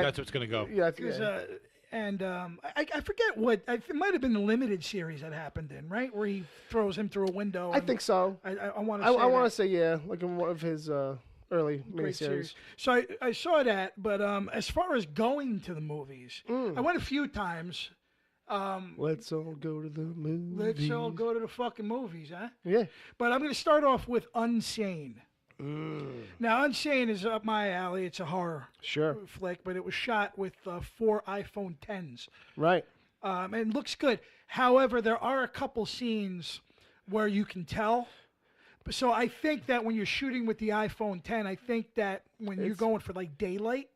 that's what's gonna go. yeah. Because, yeah. I forget what it might have been the limited series that happened in, right, where he throws him through a window. I think so. I want to. I want to say yeah, like in one of his early Great miniseries. series. So I saw that, but as far as going to the movies, I went a few times. Let's all go to the movies. Let's all go to the fucking movies, huh? Yeah. But I'm going to start off with Unsane. Now, Unsane is up my alley. It's a horror Sure. flick, but it was shot with 4 iPhone 10s. Right. And looks good. However, there are a couple scenes where you can tell. So I think that when you're shooting with the iPhone 10, I think that when you're going for like daylight,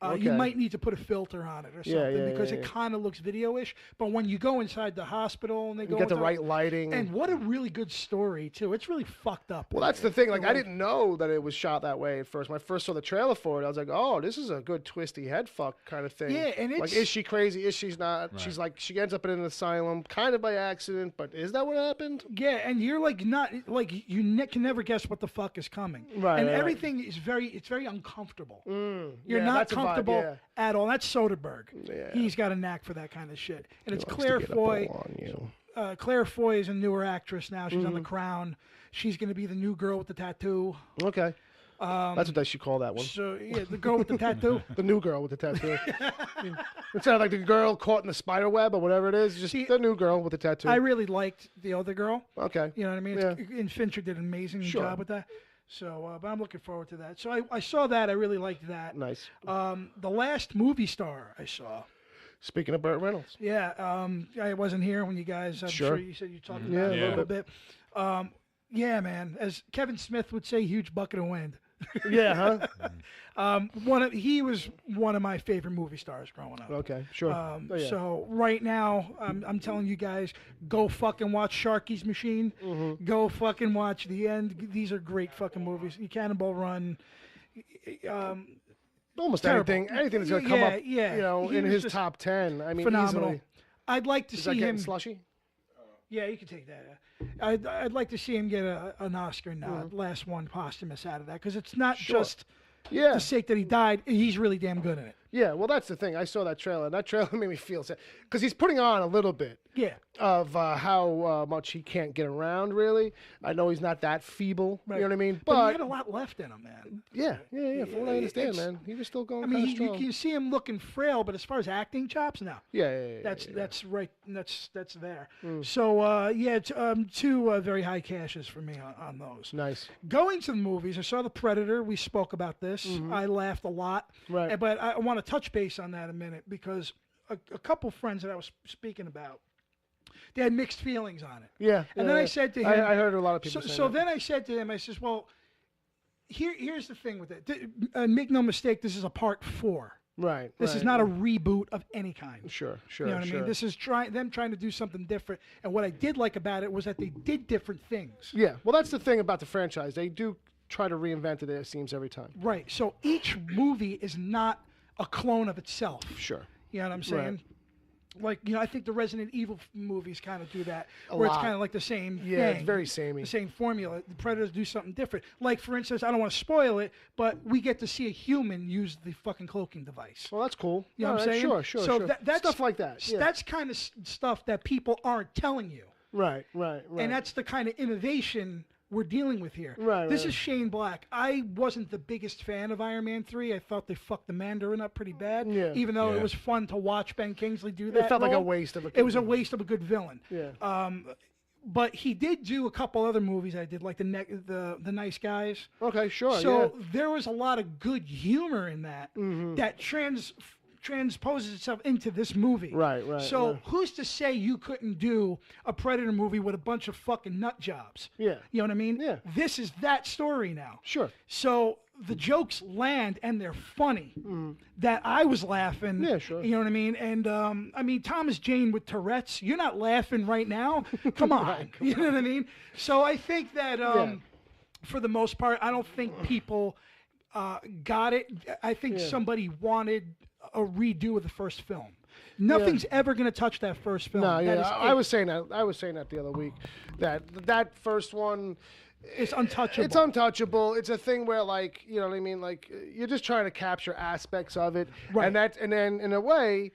Okay. you might need to put a filter on it or something yeah, because yeah, it yeah. kind of looks video-ish. But when you go inside the hospital and they go You get the into- right lighting. and what a really good story too. It's really fucked up. Well, that's the thing. Like, I didn't know that it was shot that way at first. When I first saw the trailer for it, I was like, "Oh, this is a good twisty head fuck kind of thing." Yeah, and like, it's- is she crazy? Is she not? She's like, she ends up in an asylum, kind of by accident. But is that what happened? Yeah, and you're like not like you can never guess what the fuck is coming. Right, And right. everything is very uncomfortable. You're yeah, not that's a vibe, comfortable yeah. at all. That's Soderbergh. Yeah. He's got a knack for that kind of shit. And it's Likes to Claire get up Foy. all on you. Claire Foy is a newer actress now. She's on The Crown. She's going to be the new girl with the tattoo. Okay. That's what they should call that one. So yeah, the girl with the tattoo. The new girl with the tattoo. Instead of like the girl caught in the spider web or whatever it is, just See, the new girl with the tattoo. I really liked the other girl. Okay. You know what I mean? Yeah. And Fincher did an amazing Sure. job with that. So, but I'm looking forward to that. So I saw that. I really liked that. Nice. The last movie star I saw. Speaking of Burt Reynolds. Yeah, I wasn't here when you guys. I'm Sure. sure you said you talked about Yeah, it a a little bit. Yeah, man. As Kevin Smith would say, huge bucket of wind. Yeah, huh? He was one of my favorite movie stars growing up. Okay, sure. Oh, yeah. So right now, I'm telling you guys, go fucking watch Sharky's Machine. Mm-hmm. Go fucking watch The End. These are great fucking movies. Cannonball Run. Almost terrible. anything that's going to come Yeah, up, yeah. you know, He in was his just top 10. I mean, Phenomenal. easily. I'd like to Is that see getting him. slushy? Yeah, you can take that. I'd like to see him get an Oscar nod, last one posthumous out of that, because it's not just Yeah. the sake that he died. He's really damn good in it. Yeah, well, that's the thing. I saw that trailer, and that trailer made me feel sad. Because he's putting on a little bit Yeah, of how much he can't get around, really. I know he's not that feeble, right. you know what I mean? But he But, had a lot left in him, man. yeah, from what I understand, It's- man. He was still going I kind mean, of you strong. can see him looking frail, but as far as acting chops, no. Yeah. That's right. That's there. Mm. So it's two very high cashes for me on those. Nice. Going to the movies, I saw The Predator. We spoke about this. I laughed a lot. Right. But I want to touch base on that a minute because a couple friends that I was speaking about, they had mixed feelings on it. Yeah. And then I said to him, I heard a lot of people say so that. then I said to him, I says, well, here's the thing with it. Make no mistake, this is a part 4. Right. This is not a reboot of any kind. Sure. You know what I mean? This is them trying to do something different. And what I did like about it was that they did different things. Yeah. Well, that's the thing about the franchise. They do try to reinvent it, it seems, every time. Right. So each movie is not a clone of itself. Sure. You know what I'm saying? Right. Like, I think the Resident Evil movies kind of do that, A where it's lot. kind of like the same Yeah, thing. it's very samey. The same formula. The Predators do something different. Like, for instance, I don't want to spoil it, but we get to see a human use the fucking cloaking device. Well, that's cool. You know what I'm Alright, saying? Sure. So that's stuff like that. Yeah. That's kind of stuff that people aren't telling you. Right. And that's the kind of innovation we're dealing with here. Right, This right. is Shane Black. I wasn't the biggest fan of Iron Man 3. I thought they fucked the Mandarin up pretty bad. Yeah. Even though it Yeah. was fun to watch Ben Kingsley do that. It felt like a role. waste of a It was a waste of a good villain. Yeah. But he did do a couple other movies I did, like the Nice Guys. Okay, sure. So yeah. there was a lot of good humor in that that transposes itself into this movie. Right. So right. who's to say you couldn't do a Predator movie with a bunch of fucking nut jobs? Yeah. You know what I mean? Yeah. This is that story now. Sure. So the jokes land and they're funny. That I was laughing. Yeah, sure. You know what I mean? And I mean Thomas Jane with Tourette's. You're not laughing right now. Come on. You know what I mean? So I think that for the most part, I don't think people got it. I think somebody wanted a redo of the first film. Nothing's ever going to touch that first film. No, That yeah, is I it. was saying that. I was saying that the other week. That first one. It's untouchable. It's untouchable. It's a thing where, like, you know what I mean? Like, you're just trying to capture aspects of it, Right. and then in a way,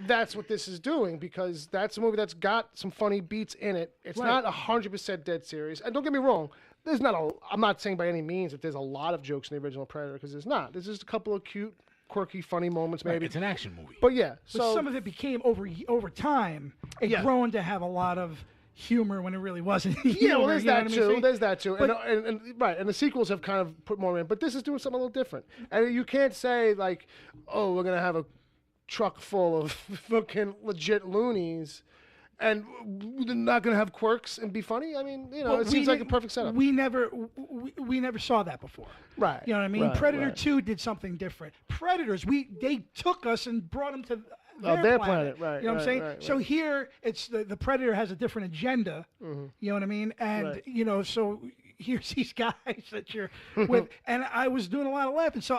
that's what this is doing, because that's a movie that's got some funny beats in it. It's Right. not 100% dead serious. And don't get me wrong, there's not a. I'm not saying by any means that there's a lot of jokes in the original Predator, because there's not. There's just a couple of cute, quirky, funny moments, maybe. It's an action movie. But yeah, But so some of it became over time. It Yeah. grown to have a lot of humor when it really wasn't. yeah, well, humor, there's you know that what I too. mean? So- There's that too. but- And right, and the sequels have kind of put more in, but this is doing something a little different. And you can't say like, oh, we're gonna have a truck full of fucking legit loonies, and they're not gonna have quirks and be funny. I mean, you know, Well, it seems we like a ne- perfect setup. We never saw that before. Right. You know what I mean? right, Predator right. 2 did something different. Predators, they took us and brought them to their planet, right, You know what I'm right, saying? right, So right. here, it's the Predator has a different agenda. You know what I mean? And Right. you know, so here's these guys that you're with, and I was doing a lot of laughing. So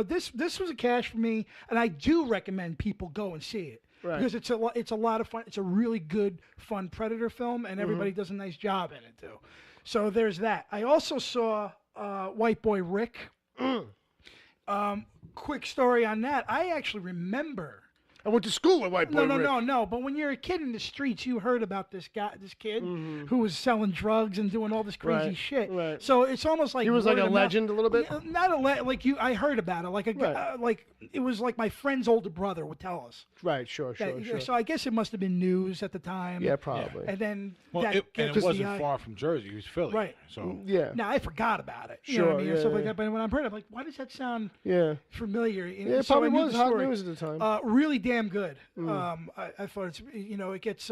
this was a cash for me, and I do recommend people go and see it. Right. Because it's a lot of fun. It's a really good, fun Predator film, and everybody does a nice job in it too. So there's that. I also saw White Boy Rick. Quick story on that. I actually remember. I went to school with White Boy Rick. No. But when you're a kid in the streets, you heard about this kid who was selling drugs and doing all this crazy Right, shit. right. So it's almost like He was like word a of mouth. legend a little bit? Yeah, not a like you. I heard about it. Like Right. it was like my friend's older brother would tell us. Right. Sure. Sure. So I guess it must have been news at the time. Yeah, probably. And then Well, that and gets it the wasn't eye. far from Jersey. It was Philly. Right. So Yeah. Now I forgot about it. You know what I Sure, mean? yeah, And stuff like yeah. that. But when I'm heard, I'm like, why does that sound Yeah. familiar? Yeah, it So I probably knew was the hot story. news at the time. Really damn good. I thought it's it gets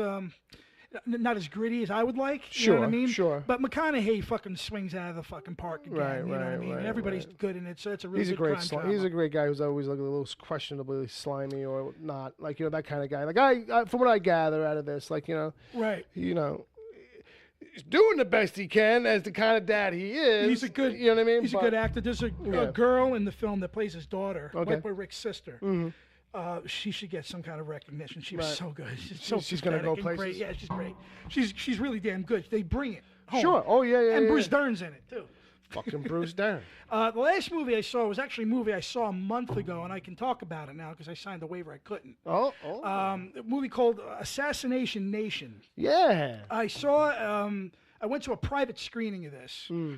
not as gritty as I would like. You know what I Sure, mean? sure. But McConaughey fucking swings out of the fucking park again. Right, you know what I right, mean? right, And everybody's right. good in it, so it's a really He's a good great crime he's drama. a great guy who's always like a little questionably slimy or not, like, you know, that kind of guy. Like I from what I gather out of this, like, Right. He's doing the best he can as the kind of dad he is. He's a good. You know what I mean? He's a But- good actor. There's a Yeah. girl in the film that plays his daughter, Okay. White Boy Rick's sister. She should get some kind of recognition. She was Right. so good. She's so She's gonna go pathetic and great. places? Yeah, she's great. She's really damn good. They bring it home. Sure. Oh yeah, yeah. And yeah. Bruce Dern's in it too. Fucking Bruce Dern. The last movie I saw was actually a movie I saw a month ago, and I can talk about it now because I signed a waiver I couldn't. Oh. A movie called Assassination Nation. Yeah. I saw. I went to a private screening of this. Hmm.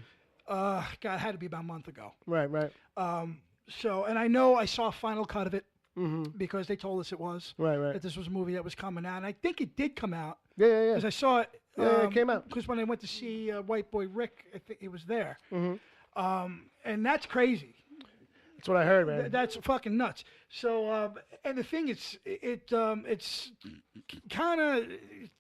God, it had to be about a month ago. Right. So, and I know I saw a final cut of it Mm-hmm. because they told us it was. Right. That this was a movie that was coming out, and I think it did come out Yeah. because I saw it. Yeah, it came out. Because when I went to see White Boy Rick, I think it was there. Mm-hmm. And that's crazy. That's what I heard, man. That's fucking nuts. So, and the thing is, it's kind of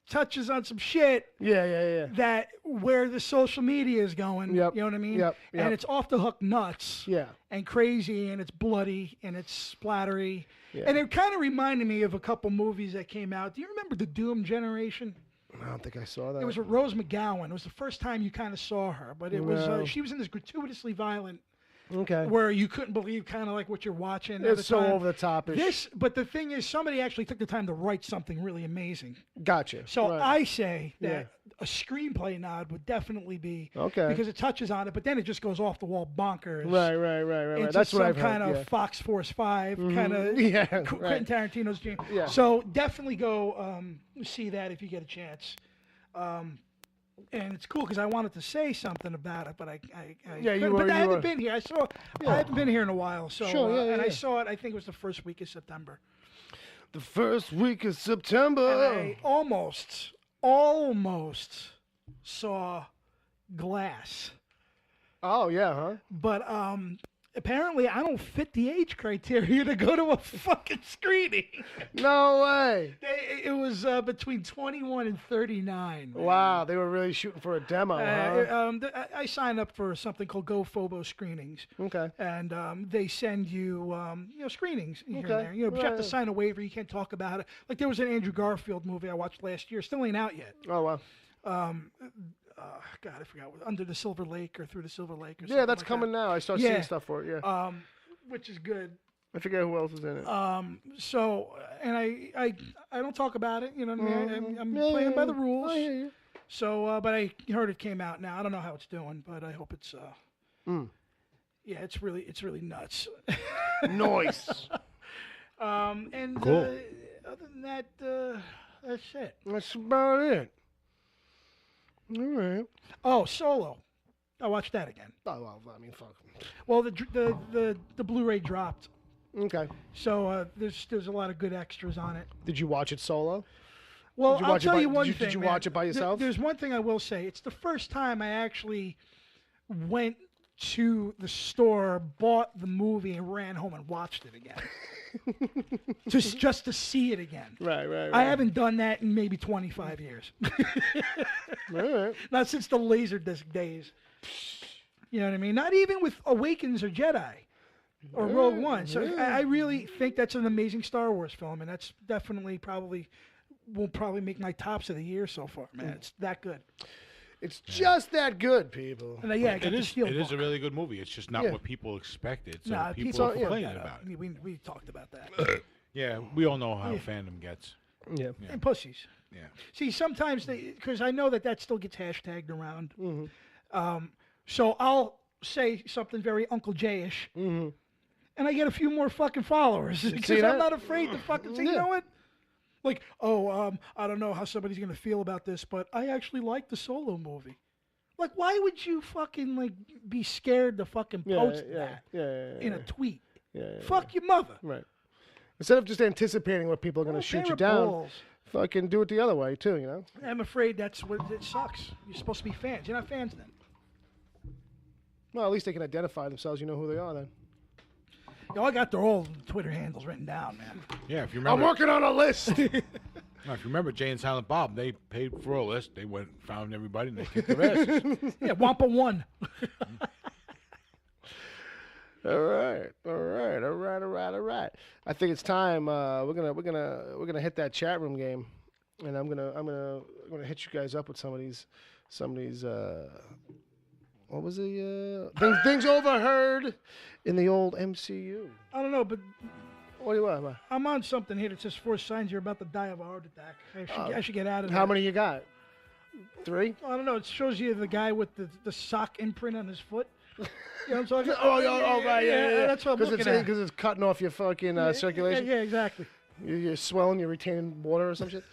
touches on some shit Yeah. that where the social media is going. Yep. You know what I mean? Yep. And it's off the hook nuts. Yeah. And crazy, and it's bloody, and it's splattery. Yeah. And it kind of reminded me of a couple movies that came out. Do you remember The Doom Generation? I don't think I saw that. It was with Rose McGowan. It was the first time you kind of saw her, but it was No. she was in this gratuitously violent okay. where you couldn't believe kind of like what you're watching. at the It's so time. over the top. But the thing is, somebody actually took the time to write something really amazing. Gotcha. So Right. I say that Yeah. a screenplay nod would definitely be Okay. because it touches on it, but then it just goes off the wall bonkers. Right. Into That's what some I've heard. kind of yeah. Fox Force 5 kind of Yeah, Quentin right. Tarantino's dream. Yeah. So definitely go see that if you get a chance. And it's cool because I wanted to say something about it, but I Yeah, you couldn't. were- But I you haven't were- been here. I Yeah. haven't been here in a while. So Sure, yeah, and I yeah. saw it. I think it was the first week of September. The first week of September. And I almost saw Glass. Oh yeah, huh? But apparently I don't fit the age criteria to go to a fucking screening. No way. It was between 21 and 39. man. Wow, they were really shooting for a demo, huh? I signed up for something called GoPhobo screenings, Okay. and they send you screenings here Okay, and there. But you have to right. sign a waiver. You can't talk about it. Like there was an Andrew Garfield movie I watched last year. Still ain't out yet. Oh wow. God, I forgot. Under the Silver Lake or Through the Silver Lake. Or Yeah, something that's like coming that. now. I start Yeah. seeing stuff for it. Yeah. Which is good. I forget who else is in it. So, and I don't talk about it. You know what I mean? I'm playing by the rules. I hear you. So, but I heard it came out now. I don't know how it's doing, but I hope it's. Yeah, it's really nuts. Nice. And Cool. Other than that, that's it. That's about it. All right. Oh, Solo. I watched that again. Oh, well, I mean, fuck. Well, the Blu-ray dropped, Okay. so there's a lot of good extras on it. Did you watch it solo? Well, Did you I'll watch it tell by- you one did you- thing. did you man. watch it by yourself? There's one thing I will say. It's the first time I actually went to the store, bought the movie, and ran home and watched it again. just to see it again. Right. I haven't done that in maybe 25 years. All right. Not since the Laserdisc days. You know what I mean? Not even with Awakens or Jedi or Rogue One. So I really think that's an amazing Star Wars film, and that's definitely will probably make my tops of the year so far, man. It's that good. It's just that good, people. And yeah, I got It the is. steel It is a book. really good movie. It's just not Yeah. what people expected. So Nah, people people are complaining that about it. We talked about that. Yeah, we all know how fandom gets. Yeah. And pussies. Yeah. See, sometimes because I know that still gets hashtagged around. Mm-hmm. So I'll say something very Uncle J-ish, Mm-hmm. and I get a few more fucking followers because that? I'm not afraid to fucking say, you Yeah. know what? Like, I don't know how somebody's gonna feel about this, but I actually like the Solo movie. Like, why would you fucking like be scared to fucking post that in a tweet? Yeah. Fuck your mother. Right. Instead of just anticipating what people are going to shoot you down, Balls. fucking do it the other way too. You know. I'm afraid that's what it sucks. You're supposed to be fans. You're not fans then. Well, at least they can identify themselves. You know who they are then. Yo, I got their old Twitter handles written down, man. Yeah, if you I'm remember, working on a list. no, if you remember Jay and Silent Bob, they paid for a list. They went, found everybody, and they kicked their asses. Yeah, Wampa 1. All right. I think it's time. We're gonna hit that chat room game, and I'm gonna hit you guys up with some of these. What was the things overheard in the old MCU? I don't know, but What do you want? I'm on something here that says 4 signs you're about to die of a heart attack. I should get out of there. How many you got? 3? I don't know. It shows you the guy with the sock imprint on his foot. You know what I'm talking about? Oh, right, yeah. That's what I'm looking at. Because it's cutting off your fucking circulation. Yeah, exactly. You're swelling. You're retaining water or some shit.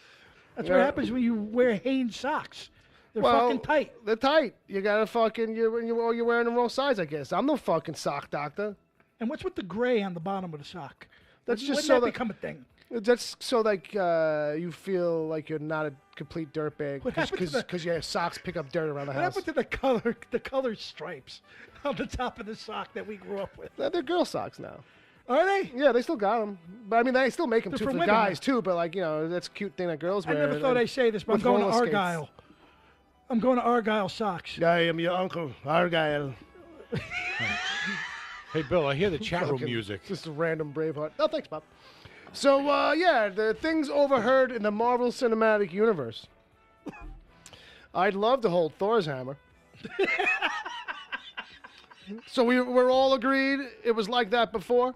That's what happens when you wear Hanes socks. They're fucking tight. They're tight. You gotta fucking you're wearing the wrong size, I guess. I'm no fucking sock doctor. And what's with the gray on the bottom of the sock? That's When just did so that that become a thing? that's so like you feel like you're not a complete dirtbag happened to because your socks pick up dirt around the What house. happened to the color stripes on the top of the sock that we grew up with? They're girl socks now. Are they? Yeah, they still got them. But I mean, they still make them They're too for for women guys now. too. But like that's a cute thing that girls I wear. never thought I'd say this, but I'm with going to roller skates. Argyle. I'm going to Argyle socks. I am your uncle, Argyle. Hey, Bill, I hear the chat room Fucking- music. Just a random Braveheart. Oh, thanks, Bob. So, the things overheard in the Marvel Cinematic Universe. I'd love to hold Thor's hammer. So we're all agreed it was like that before?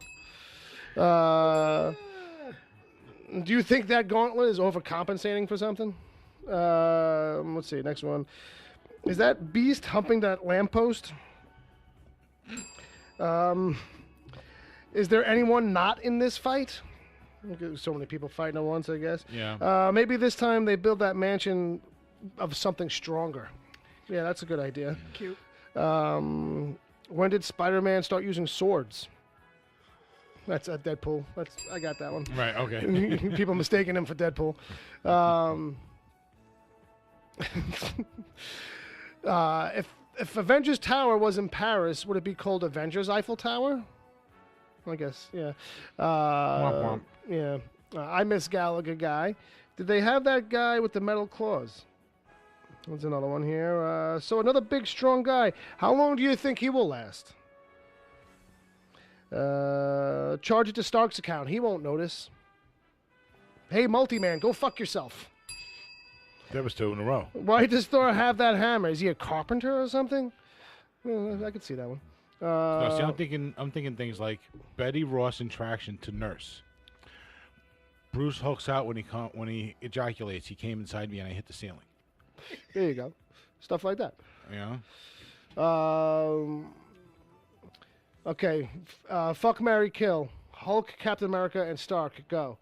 Do you think that gauntlet is overcompensating for something? Let's see, next one. Is that beast humping that lamppost? Is there anyone not in this fight? So many people fighting at once, I guess. Yeah. Maybe this time they build that mansion of something stronger. Yeah, that's a good idea. Cute. When did Spider-Man start using swords? That's a Deadpool. I got that one. Right, okay. People mistaking him for Deadpool. If Avengers Tower was in Paris, would it be called Avengers Eiffel Tower? I guess, yeah. Womp womp. Yeah. I miss Gallagher guy. Did they have that guy with the metal claws? There's another one here. So another big, strong guy. How long do you think he will last? Charge it to Stark's account. He won't notice. Hey, Multi-Man, go fuck yourself. That was 2 in a row. Why does Thor have that hammer? Is he a carpenter or something? I could see that one. No, see, I'm thinking things like Betty Ross interaction to nurse. Bruce hulks out when he ejaculates. He came inside me and I hit the ceiling. There you go. Stuff like that. Yeah. Okay. Fuck, marry, kill. Hulk, Captain America, and Stark. Go.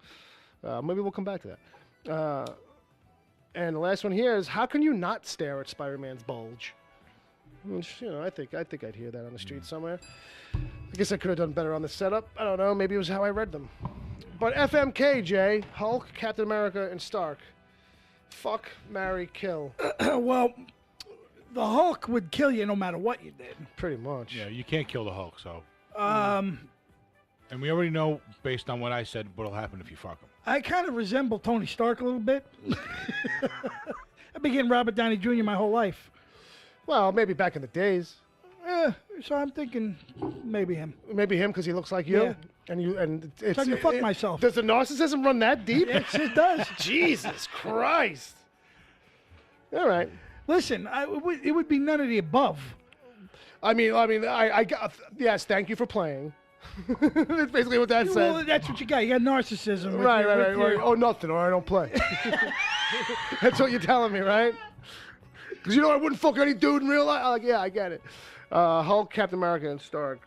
Maybe we'll come back to that. And the last one here is, how can you not stare at Spider-Man's bulge? Which, I think I'd hear that on the street somewhere. I guess I could have done better on the setup. I don't know. Maybe it was how I read them. But FMK, Jay, Hulk, Captain America, and Stark. Fuck, marry, kill. Well, the Hulk would kill you no matter what you did. Pretty much. Yeah, you can't kill the Hulk, so. And we already know, based on what I said, what'll happen if you fuck him. I kind of resemble Tony Stark a little bit. I've been getting Robert Downey Jr. my whole life. Well, maybe back in the days. So I'm thinking maybe him. Maybe him because he looks like you. Yeah. And it's So I can fuck myself. Does the narcissism run that deep? Yes, it does. Jesus Christ. All right. Listen, it would be none of the above. I mean, I got, yes, thank you for playing. That's basically what that says. Well, that's what you got. You got narcissism. with Right. your- Oh, nothing, or I don't play. That's what you're telling me, right? Because I wouldn't fuck any dude in real life. I'm like, yeah, I get it. Hulk, Captain America, and Stark.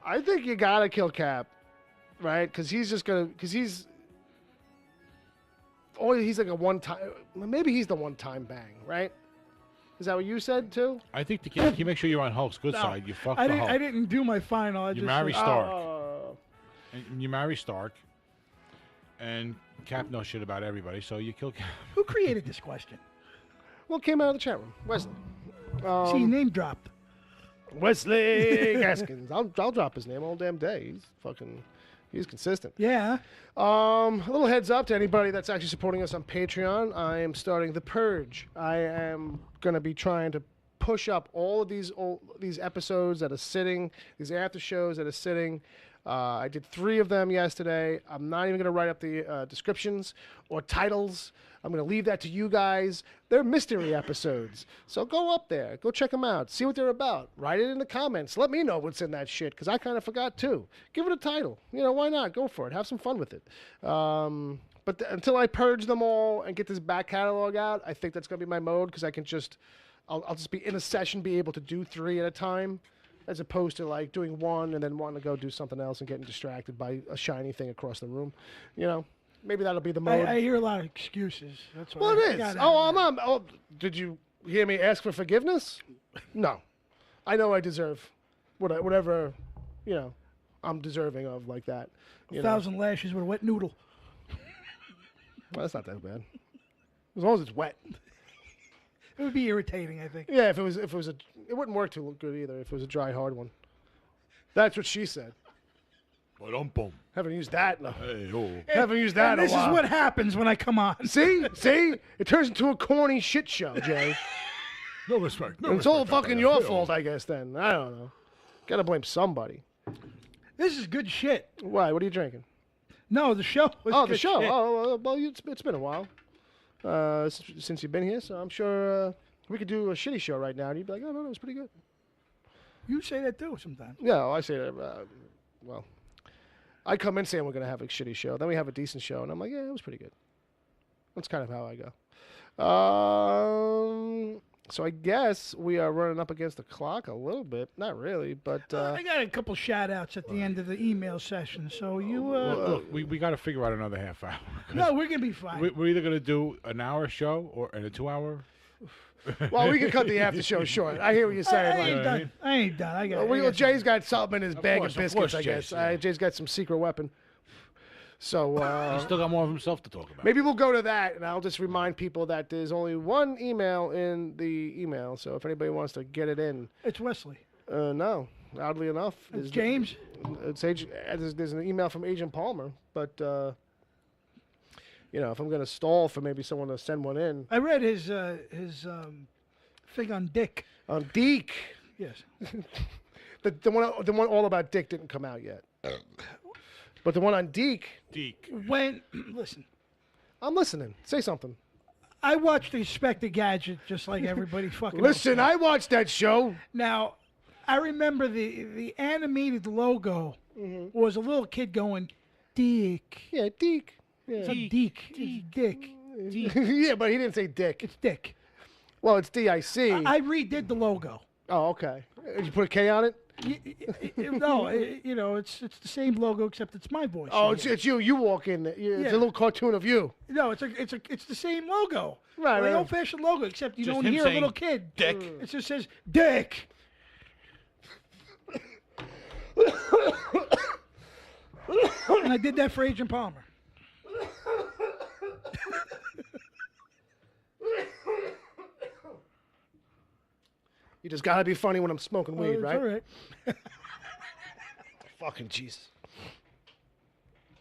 I think you gotta kill Cap, right? Because he's just gonna. Because he's like a one-time. Maybe he's the one-time bang, right? Is that what you said too? I think to make sure you're on Hulk's good side, you fuck the Hulk. I didn't do my final. You marry Stark. And you marry Stark. And Cap knows shit about everybody, so you kill Cap. Who created this question? Well, it came out of the chat room. Wesley. See, name dropped. Wesley Gaskins. I'll drop his name all damn day. He's consistent. Yeah. A little heads up to anybody that's actually supporting us on Patreon. I am starting The Purge. I am going to be trying to push up all of these episodes that are sitting, these after shows that are sitting. I did 3 of them yesterday. I'm not even going to write up the descriptions or titles. I'm going to leave that to you guys. They're mystery episodes. So go up there. Go check them out. See what they're about. Write it in the comments. Let me know what's in that shit, because I kind of forgot too. Give it a title. Why not? Go for it. Have some fun with it. But until I purge them all and get this back catalog out, I think that's going to be my mode, because I can I'll just be in a session, be able to do 3 at a time, as opposed to like doing 1 and then wanting to go do something else and getting distracted by a shiny thing across the room. Maybe that'll be the mode. I hear a lot of excuses. That's Well, it is. Did you hear me ask for forgiveness? No. I know I deserve whatever, I'm deserving of like that. 1,000 lashes with a wet noodle. Well, that's not that bad. As long as it's wet. It would be irritating, I think. Yeah, it wouldn't work too good either if it was a dry, hard one. That's what she said. Haven't used that in a, haven't used that in a This while. is what happens when I come on. See? It turns into a corny shit show, Jay. No respect. No It's all fucking your fault, I guess, then. I don't know. Gotta blame somebody. This is good shit. Why? What are you drinking? No, the show was Oh, good the show. shit. Oh, well, it's been a while since you've been here, so I'm sure we could do a shitty show right now, and you'd be like, oh, no, it was pretty good. You say that too sometimes. Yeah, well, I say that. Well, I come in saying we're going to have a shitty show. Then we have a decent show, and I'm like, yeah, it was pretty good. That's kind of how I go. So I guess we are running up against the clock a little bit. Not really, but... I got a couple shout-outs at the end of the email session, so you... Look, we got to figure out another half hour. No, we're going to be fine. We're either going to do an hour show and a 2-hour. Well, we can cut the after show short. I hear what you're saying. I ain't done. I got Jay's got something in his bag course, of biscuits, of course, I guess. Jay's, Jay's got some secret weapon. So He's still got more of himself to talk about. maybe we'll go to that, and I'll just remind people that there's only one email in the email. So if anybody wants to get it in, It's Wesley. no, oddly enough, It's James. There's an email from Agent Palmer, but if I'm gonna stall for maybe someone to send one in I read his thing on Dick. on Deke, Yes. the one all about Dick didn't come out yet, but the one on Deke, Deke. When listen, I'm listening. Say something. I watched Inspector Gadget just like everybody fucking Listen, else. I watched that show. Now, I remember the animated logo was a little kid going, Dick. Yeah, Deke. It's Yeah. not Deke. It's Dick. Yeah, but he didn't say Dick. It's Dick. Well, it's D-I-C. I redid the logo. Oh, okay. Did you put a K on it? No, it's the same logo except it's my voice. Oh, in it's, here. it's you. You walk in. It's Yeah. a little cartoon of you. No, it's the same logo. Right, The right. old-fashioned logo, except you Just don't him hear a saying little kid. Dick. It just says Dick. And I did that for Agent Palmer. You just gotta be funny when I'm smoking weed, It's right? all right. Fucking Jesus.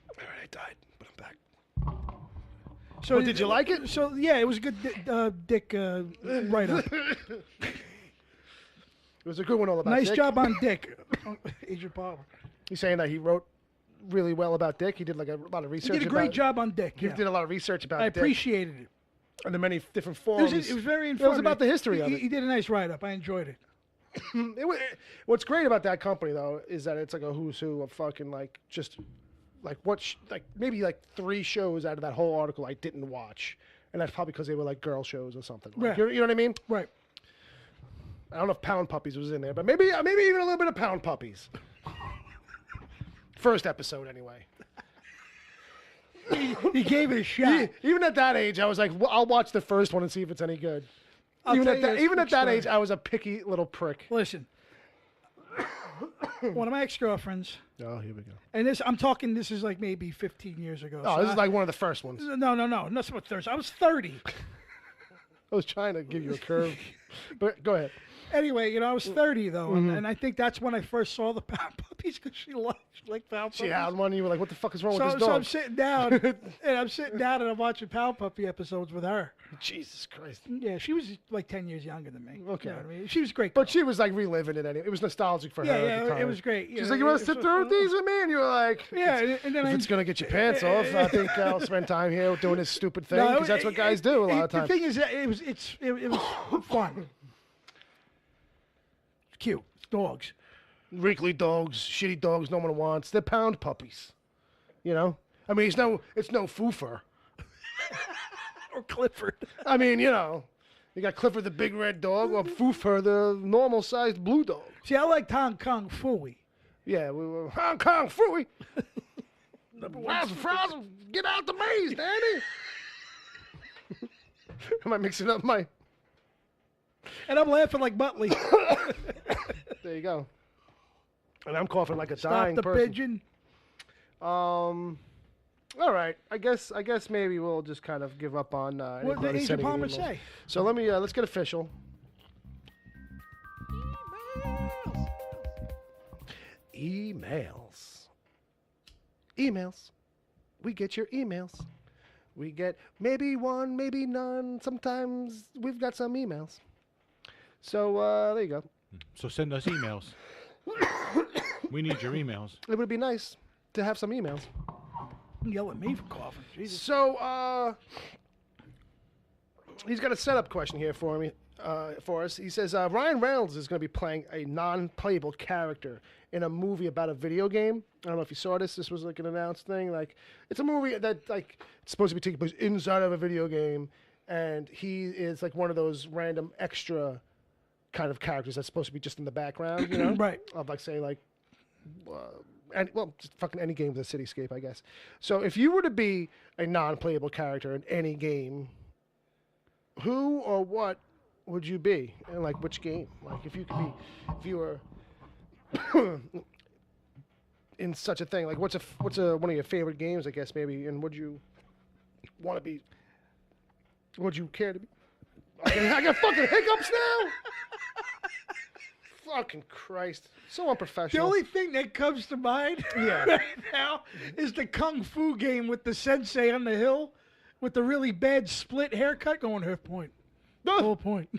All right, I died, but I'm back. So But did you like it? So yeah, it was a good Dick write-up. It was a good one all about Nice Dick. job on Dick, Agent Palmer. He's saying that he wrote really well about Dick. He did like a lot of He research. did a great about, jook on Dick. He Yeah. did a lot of research about I Dick appreciated it. and the many different It forms. was very It informative. was about the history of He it. did a nice write-up. I enjoyed it. What's great about that company though is that it's like a who's who of fucking like just like maybe like 3 shows out of that whole article I didn't watch, and that's probably because they were like girl shows or something. Like, Right. you know what I mean? Right. I don't know if Pound Puppies was in there, but maybe even a little bit of Pound Puppies. First episode anyway. He gave it a shot. Even at that age, I was like, well, I'll watch the first one and see if it's any good. I'll Even tell at you that, a even quick at that story. age, I was a picky little prick. Listen, one of my ex-girlfriends, Oh, here we go. and this is like maybe 15 years ago. Oh, so this is like one of the first ones. No, not about Thursday. I was 30. I was trying to give you a curve, but go ahead. Anyway, I was 30 though, and I think that's when I first saw the Pound Puppies because she liked Pound Puppies. She had one, and you were like, "What the fuck is wrong with this So dog?" I'm sitting down, and I'm watching Pound Puppy episodes with her. Jesus Christ! Yeah, she was like 10 years younger than me. Okay. You know what I mean? She was a great. But girl. she was like reliving it anyway. It was nostalgic for her. at the time. it was great. She's like, "You want to sit through these with me?" And you were like, Yeah, and then If it's gonna get your pants off, I think I'll spend time here doing this stupid thing No, because that's what guys do a lot of The times. thing is, that it was fun. Cute dogs. Wrinkly dogs, shitty dogs, no one wants. They're Pound Puppies. You know, I mean, it's no Foofer. Or Clifford. I mean, you got Clifford the big red dog, or Foofer the normal sized blue dog. See, I liked Hong Kong Fooey. Yeah, we were Hong Kong Fooey. Frazzle, get out the maze, Danny. Am I mixing up my? And I'm laughing like Muttley. There you go. And I'm coughing like a Stop dying the person. pigeon. All right. I guess maybe we'll just kind of give up on. What did anybody Agent sending Palmer emails. say? So let's get official. Emails. We get your emails. We get maybe one, maybe none. Sometimes we've got some emails. So there you go. So send us emails. We need your emails. It would be nice to have some emails. Yell at me for coughing. Jesus. So he's got a setup question here for us. He says Ryan Reynolds is going to be playing a non-playable character in a movie about a video game. I don't know if you saw this. This was like an announced thing. Like, it's a movie that like it's supposed to be taking place inside of a video game, and he is like one of those random extra kind of characters that's supposed to be just in the background, you know? Right. Of like say like, just fucking any game with a cityscape, I guess. So if you were to be a non-playable character in any game, who or what would you be, and like which game? Like if you were in such a thing, like what's one of your favorite games, I guess maybe, and would you want to be? Would you care to be? I got fucking hiccups now. Fucking Christ, so The unprofessional. only thing that comes to mind Yeah. right now is the Kung Fu game with the sensei on the hill with the really bad split haircut going her point. Oh, Whole point.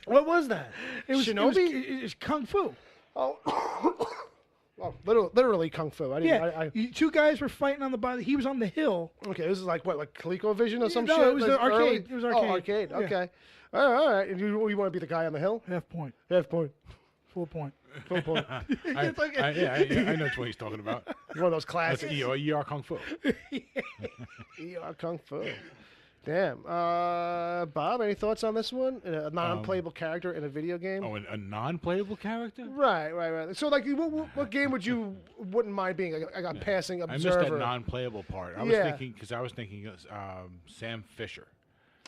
what was that? It was Shinobi? It was Kung Fu. Oh, Well, literally kung fu. I didn't. Yeah, two guys were fighting on the body. He was on the hill. Okay, this is like what, like ColecoVision or some No, shit? it was Like the arcade. early? It was arcade. Oh, arcade. Yeah. Okay. All right. And you want to be the guy on the hill? Half point, Half point. full point. Full point. I know what he's talking about. One of those That's classics. ER Kung Fu. ER Kung Fu. Damn. Bob, any thoughts on this one? A non-playable character in a video game? Oh, a non-playable character? Right. So, like, what game wouldn't mind being a passing I observer? missed that non-playable part. I was thinking Sam Fisher.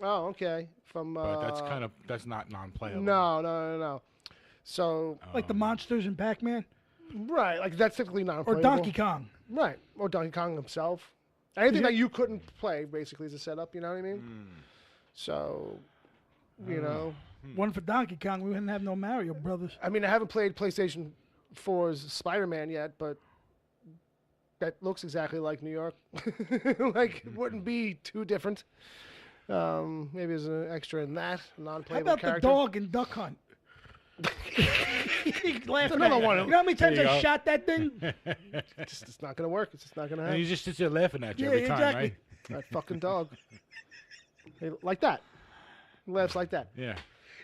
Oh, okay. But that's not non-playable. No. So, Like the monsters in Pac-Man right, like that's typically or non-playable. Donkey Kong. Right, or Donkey Kong himself. Anything that you couldn't play, basically, is a setup. You know what I mean? So, you know. One for Donkey Kong. We wouldn't have no Mario Brothers. I mean, I haven't played PlayStation 4's Spider-Man yet, but that looks exactly like New York. Like, it wouldn't be too different. Maybe there's an extra in that How non-playable about character. the dog in Duck Hunt? Another one. You know how many times There you I go. shot that thing? It's not gonna work. It's just not gonna And happen. he just sits there laughing at you Yeah, every time, exactly. right? That fucking dog. Like that. Laughs like that. Yeah.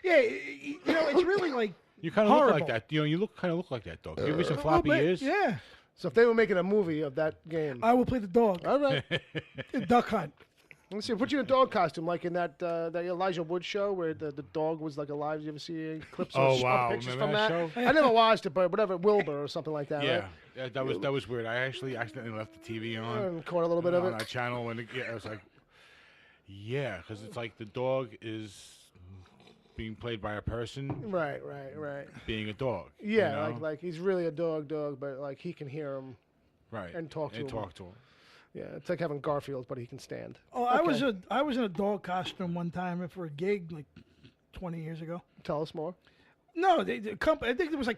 Yeah, you know, it's really like You kind of look like Horrible. that. You kind of look like that dog. Give me some a little floppy bit, ears. Yeah, So if they were making a movie of that game, I will play the dog. all right. Duck Hunt. Let's see. Put you in a dog costume, like in that Elijah Wood show where the dog was like alive. Did you ever see any clips Oh, or wow. pictures Remember from that that? show? I never watched it, but whatever, Wilbur or something like that. Yeah. Right? Yeah, that was weird. I actually accidentally left the TV on. And caught a little bit of on it. our channel, and I was like, yeah, because it's like the dog is being played by a person Right. being a dog. Yeah, you know? like he's really a dog, but like he can hear him. right, and talk to him. talk to him. Yeah, it's like having Garfield, but he can stand. Oh, I was in a dog costume one time for a gig like 20 years ago. Tell us more. No, the company. I think there was like.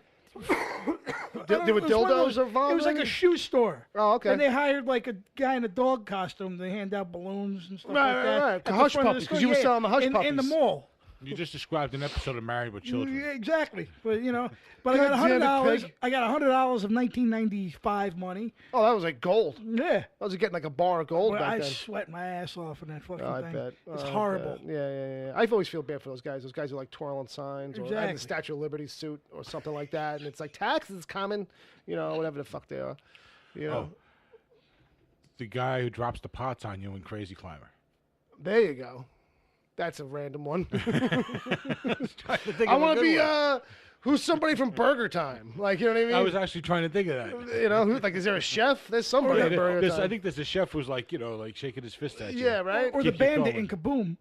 There were it was one of dildos those- involved It was like in a it? shoe store. Oh, okay. And they hired like a guy in a dog costume to hand out balloons and stuff Right, like that. right. at the Hush front of the puppies, 'cause store. you were Yeah, selling the hush in the puppies. mall. You just described an episode of Married with Children. Yeah, exactly. But I got God damn it, $100. pig. I got $100 of 1995 money. Oh, that was like gold. Yeah. I was getting like a bar of gold But back I then. sweat my ass off in that fucking Oh, I thing. bet. It's Oh, I horrible. bet. Yeah. I always feel bad for those guys. Those guys who like twirling signs or have Exactly. the Statue of Liberty suit or something like that. And it's like taxes coming, whatever the fuck they are. Oh, the guy who drops the pots on you in Crazy Climber. There you go. That's a random one. I I want to be who's somebody from Burger Time? Like, you know what I mean? I was actually trying to think of that. Like, is there a chef? There's somebody at Burger Time. I think there's a chef who's like, like shaking his fist at you. Yeah, right. Or the Keep it bandit going. in Kaboom.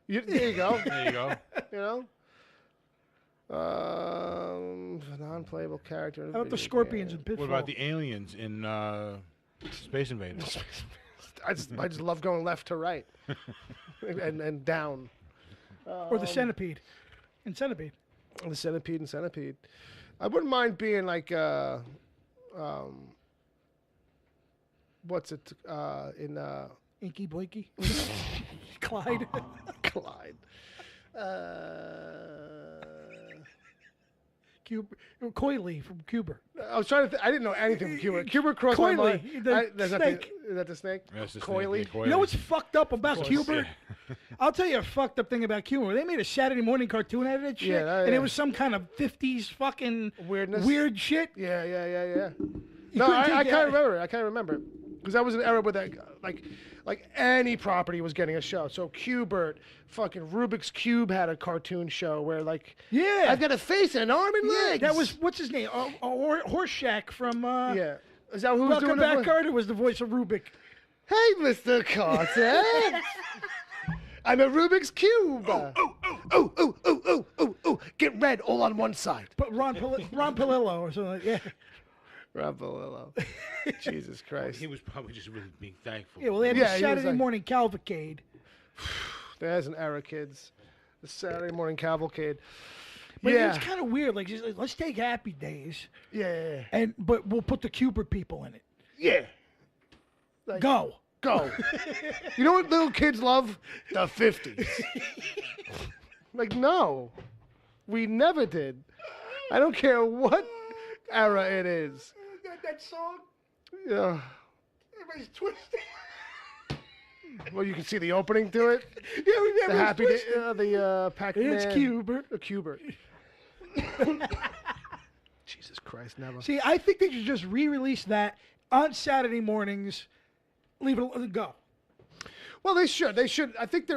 There you go. There you go. Non-playable character. in a How about the video scorpions game. in Pitfall? What about the aliens in Space Invaders? I just love going left to right, and down. Or the centipede in Centipede. The centipede and centipede. I wouldn't mind being like what's it in Inky Blinky. Clyde. Clyde. Coily from Cuba. I was trying to. I didn't know anything from Cuba. Cuba crossed my Coily, mind. the Is that snake. is that the snake? That's the Coily. snake, yeah, You know what's fucked up about Cuba? Yeah. I'll tell you a fucked up thing about Cuba. They made a Saturday morning cartoon out of that shit, Yeah, and yeah. it was some kind of 50s fucking Weirdness. weird shit. Yeah. You No, couldn't I take can't that. remember. I can't remember because that was an era where that like any property was getting a show. So Q*bert, fucking Rubik's Cube had a cartoon show where like Yeah. I've got a face and an arm and legs. That was, what's his name? Horseshack from yeah. Is that who was Welcome doing Back, it? Carter was the voice of Rubik. Hey, Mr. Carter. I'm a Rubik's Cube. Oh. Get red all on one side. But Ron Palillo or something like that. Rob Palillo. Jesus Christ. He was probably just really being thankful. Yeah, well, they had Yeah, the he was Saturday like- morning cavalcade. There's an era, kids. The Saturday morning cavalcade. But Yeah. it's kind of weird. Like, just, let's take Happy Days, Yeah. but we'll put the Q*bert people in it. Yeah. Go. Go. You know what little kids love? The 50s. Like, no. We never did. I don't care what era it is. that song? Yeah. Everybody's twisting. Well, you can see the opening to it. Yeah, we The never happy, Pac-Man. It's Cubert. Cubert. Jesus Christ, never. See, I think they should just re-release that on Saturday mornings. Leave it go. Well, they should. They should. I think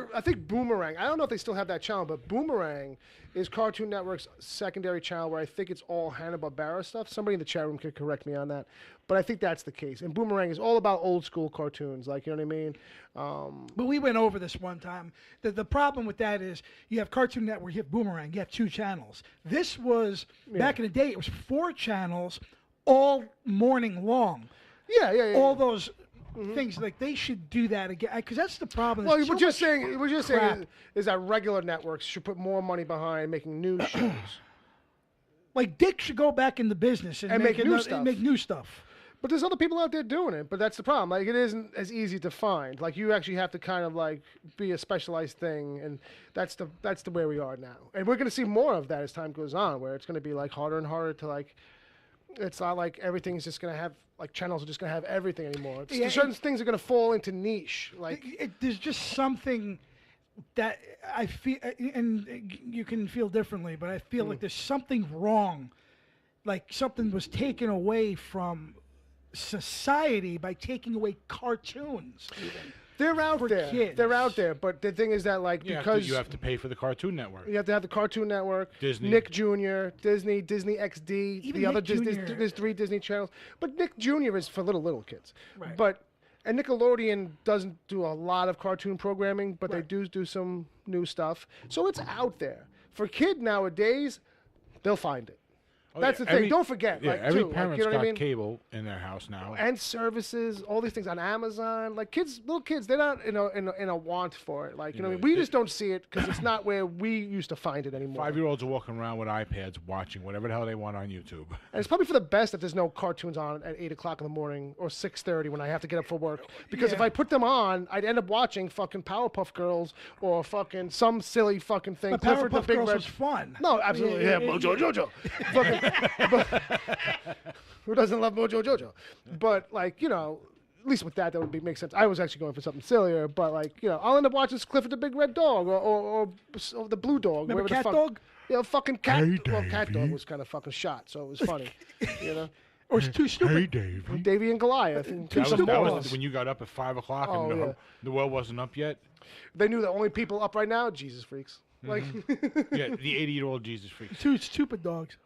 Boomerang. I don't know if they still have that channel, but Boomerang is Cartoon Network's secondary channel where I think it's all Hanna-Barbera stuff. Somebody in the chat room could correct me on that, but I think that's the case. And Boomerang is all about old school cartoons, like, you know what I mean? But we went over this one time. The problem with that is you have Cartoon Network, you have Boomerang, you have 2 channels. This was back in the day. It was 4 channels, all morning long. Yeah. All those. Things like they should do that again because that's the problem. Well, There's we're so just much saying is that regular networks should put more money behind making new shows. Like Dick should go back in the business and make new and make new stuff. But there's other people out there doing it. But that's the problem. Like, it isn't as easy to find. Like, you actually have to kind of like be a specialized thing, and that's the way we are now. And we're going to see more of that as time goes on, where it's going to be like harder and harder to like. It's not like everything's just going to have, like, channels are just going to have everything anymore. Certain things are going to fall into niche. Like, there's just something that I feel, and you can feel differently, but I feel like there's something wrong. Like something was taken away from society by taking away cartoons. Even. They're out for there. kids. They're out there. But the thing is that, like, because you have to pay for the Cartoon Network. you have to have the Cartoon Network, Disney. Nick Jr., Disney XD, Even the other Nick Disney. Jr. There's 3 Disney channels, but Nick Jr. is for little kids. Right. And Nickelodeon doesn't do a lot of cartoon programming, but Right. they do some new stuff. So it's out there for kid nowadays. They'll find it. Oh, That's yeah, the thing. Don't forget. Yeah, like, every too, parent's like, you know got what I mean? cable in their house now. And services, all these things on Amazon. Like, little kids, they're not in a want for it. Like, you know, what I mean? We just don't see it because it's not where we used to find it anymore. 5-year-olds are walking around with iPads watching whatever the hell they want on YouTube. And it's probably for the best that there's no cartoons on at 8 o'clock in the morning or 6:30 when I have to get up for work. Because if I put them on, I'd end up watching fucking Powerpuff Girls or fucking some silly fucking thing. But Clifford the Powerpuff Big Girls Red. was fun. No, absolutely. Yeah, Mojo Jojo. Fucking, who doesn't love Mojo Jojo? But, like, you know, at least with that would make sense. I was actually going for something sillier, but, like, you know, I'll end up watching Clifford the Big Red Dog or the Blue Dog. Remember whatever Cat the fuck. Dog? Yeah, fucking Cat. Hey, Well, Cat Davey. Dog was kind of fucking shot, so it was funny. You know, Or it's too stupid. Hey, Davey. Davy and Goliath. And That some was balls. when you got up at 5 o'clock Oh, and yeah. the world wasn't up yet. They knew the only people up right now, Jesus freaks. Like, Yeah, the 80-year-old Jesus freaks. Two Stupid Dogs.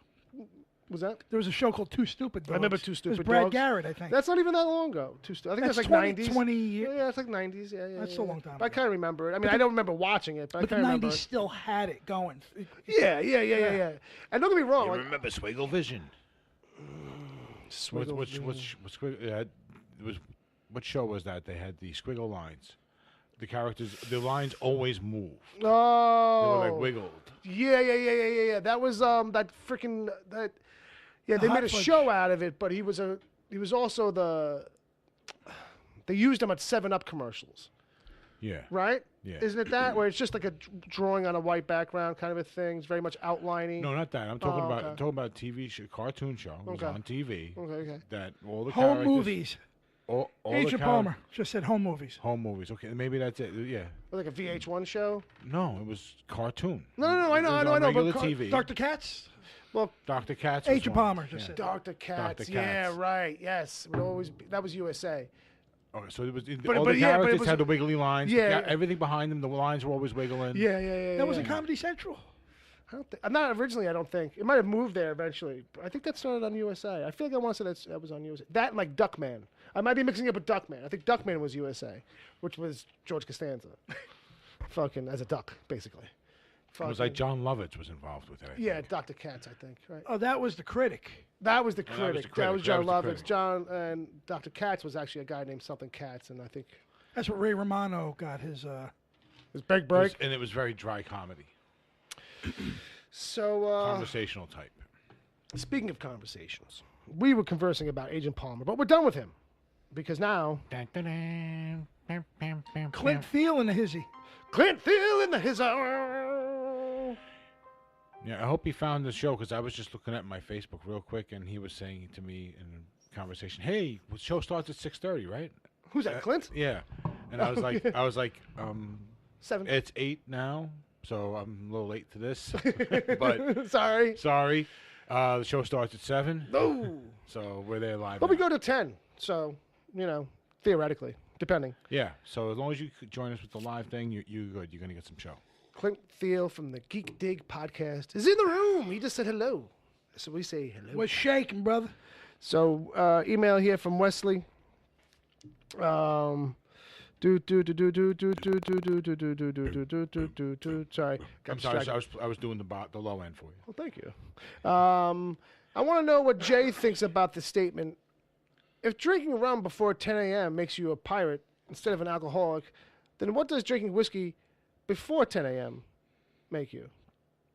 was that? There was a show called Two Stupid Dogs. I remember Two It Stupid was Brad Dogs. Garrett, I think. That's not even that long ago. I think That's that's like 20 90s. 20 years. Yeah, it's like 90s. Yeah. That's a long time But I ago. kind of remember it. I mean, I don't remember watching it, but I But the kind of remember 90s it. still had it going. Yeah. And don't get me wrong. You Like, remember Swiggle Vision? Swiggle What show was that? They had the squiggle lines. The characters, the lines always moved. They Oh. were like wiggled. Yeah. That was that freaking that. Yeah, they Hot made a Fudge. show out of it, but he was also the. They used him at 7-Up commercials, Yeah. right? Yeah. Isn't it that where it's just like a drawing on a white background kind of a thing? It's very much outlining. No, not that. I'm talking about okay. I'm talking about a TV show, cartoon show. It was Okay. on TV. Okay. That all the Home characters, movies. All the Agent Palmer just said home movies. Home movies. Okay, maybe that's it. Yeah. Like a VH1 show. No, it was cartoon. No, I It know, was I on know, regular but TV. Dr. Katz? Well, Dr. Katz. was Agent one. Palmer just said. Dr. Katz. Dr. Yeah, Katz. right. Yes, it would always that was USA. Okay, so it was But- all but the yeah, but it characters was- had the wiggly lines. Yeah. Everything behind them, the lines were always wiggling. Yeah. That was in Comedy Central. I'm not originally. I don't think it might have moved there eventually. But I think that started on USA. I feel like I want to say that was on USA. That and like Duckman. I might be mixing it with Duckman. I think Duckman was USA, which was George Costanza, fucking as a duck, basically. It was like John Lovitz was involved with it. I Yeah, think. Dr. Katz, I think. Right. Oh, that was the critic. That was the that was the critic. critic. That was That John was the Lovitz. critic. John and Dr. Katz was actually a guy named something Katz, and I think That's what Ray Romano got his. his big break. And it was very dry comedy, So, conversational type. speaking of conversations, we were conversing about Agent Palmer, but we're done with him because now Clint Thiel and the hizzy. Clint Thiel in his. Yeah, I hope he found the show because I was just looking at my Facebook real quick, and he was saying to me, and conversation. Hey, the show starts at 6:30, right? Who's that, Clint? Yeah. And I was like, 7. it's 8 now, so I'm a little late to this. But Sorry. the show starts at 7. No. So we're there live. But we now. go to 10. So, theoretically, depending. Yeah. So as long as you could join us with the live thing, you're good. You're gonna get some show. Clint Thiel from the Geek Dig podcast is in the room. He just said hello. So we say hello. What's shaking, brother? So email here from Wesley. Sorry. I'm sorry. I was doing the low end for you. Well, thank you. I want to know what Jay thinks about the statement. If drinking rum before 10 a.m. makes you a pirate instead of an alcoholic, then what does drinking whiskey before 10 a.m. make you?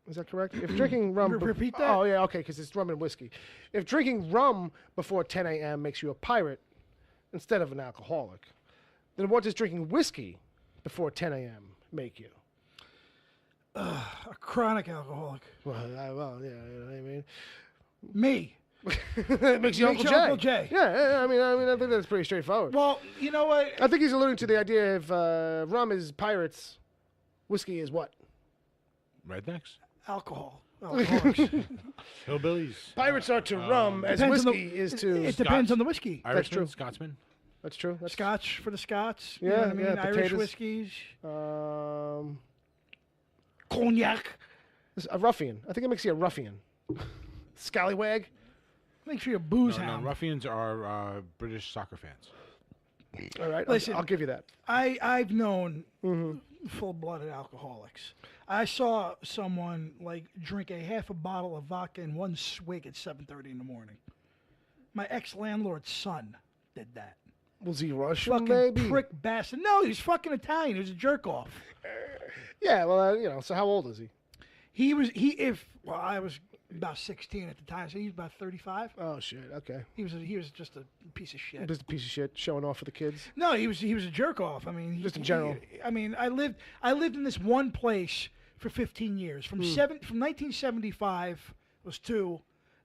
Is that correct? If drinking rum... Repeat that? Oh, yeah, okay, because it's rum and whiskey. If drinking rum before 10 a.m. makes you a pirate instead of an alcoholic, then what does drinking whiskey before 10 a.m. make you? A chronic alcoholic. Well, yeah, you know what I mean? Me. It makes you Uncle Jay. Uncle Jay. Yeah, I mean, I think that's pretty straightforward. Well, you know what? I think he's alluding to the idea if rum is pirates, whiskey is what? Rednecks, Alcohol. Alcoholics. hillbillies, Pirates are to rum as depends on whiskey is to... It depends on the whiskey. Irishmen, true. Scotsmen. That's true. That's Scotch for the Scots. You Yeah, know what I mean? yeah, Irish potatoes. whiskeys. Cognac. A ruffian. I think it makes you a ruffian. Scallywag. Make sure you're a booze No, hound. ruffians are British soccer fans. All right, Listen. I'll give you that. I've known full-blooded alcoholics. I saw someone drink a half a bottle of vodka in one swig at 7:30 in the morning. My ex-landlord's son did that. Was he Russian, Fucking maybe? prick bastard. No, he was fucking Italian. He was a jerk off. Yeah, well, so how old is he? I was about 16 at the time, so he was about 35. Oh, shit, okay. He was just a piece of shit. Just a piece of shit showing off for the kids. No, he was a jerk off. I mean, Just in general. I lived in this one place for 15 years. From 1975 was to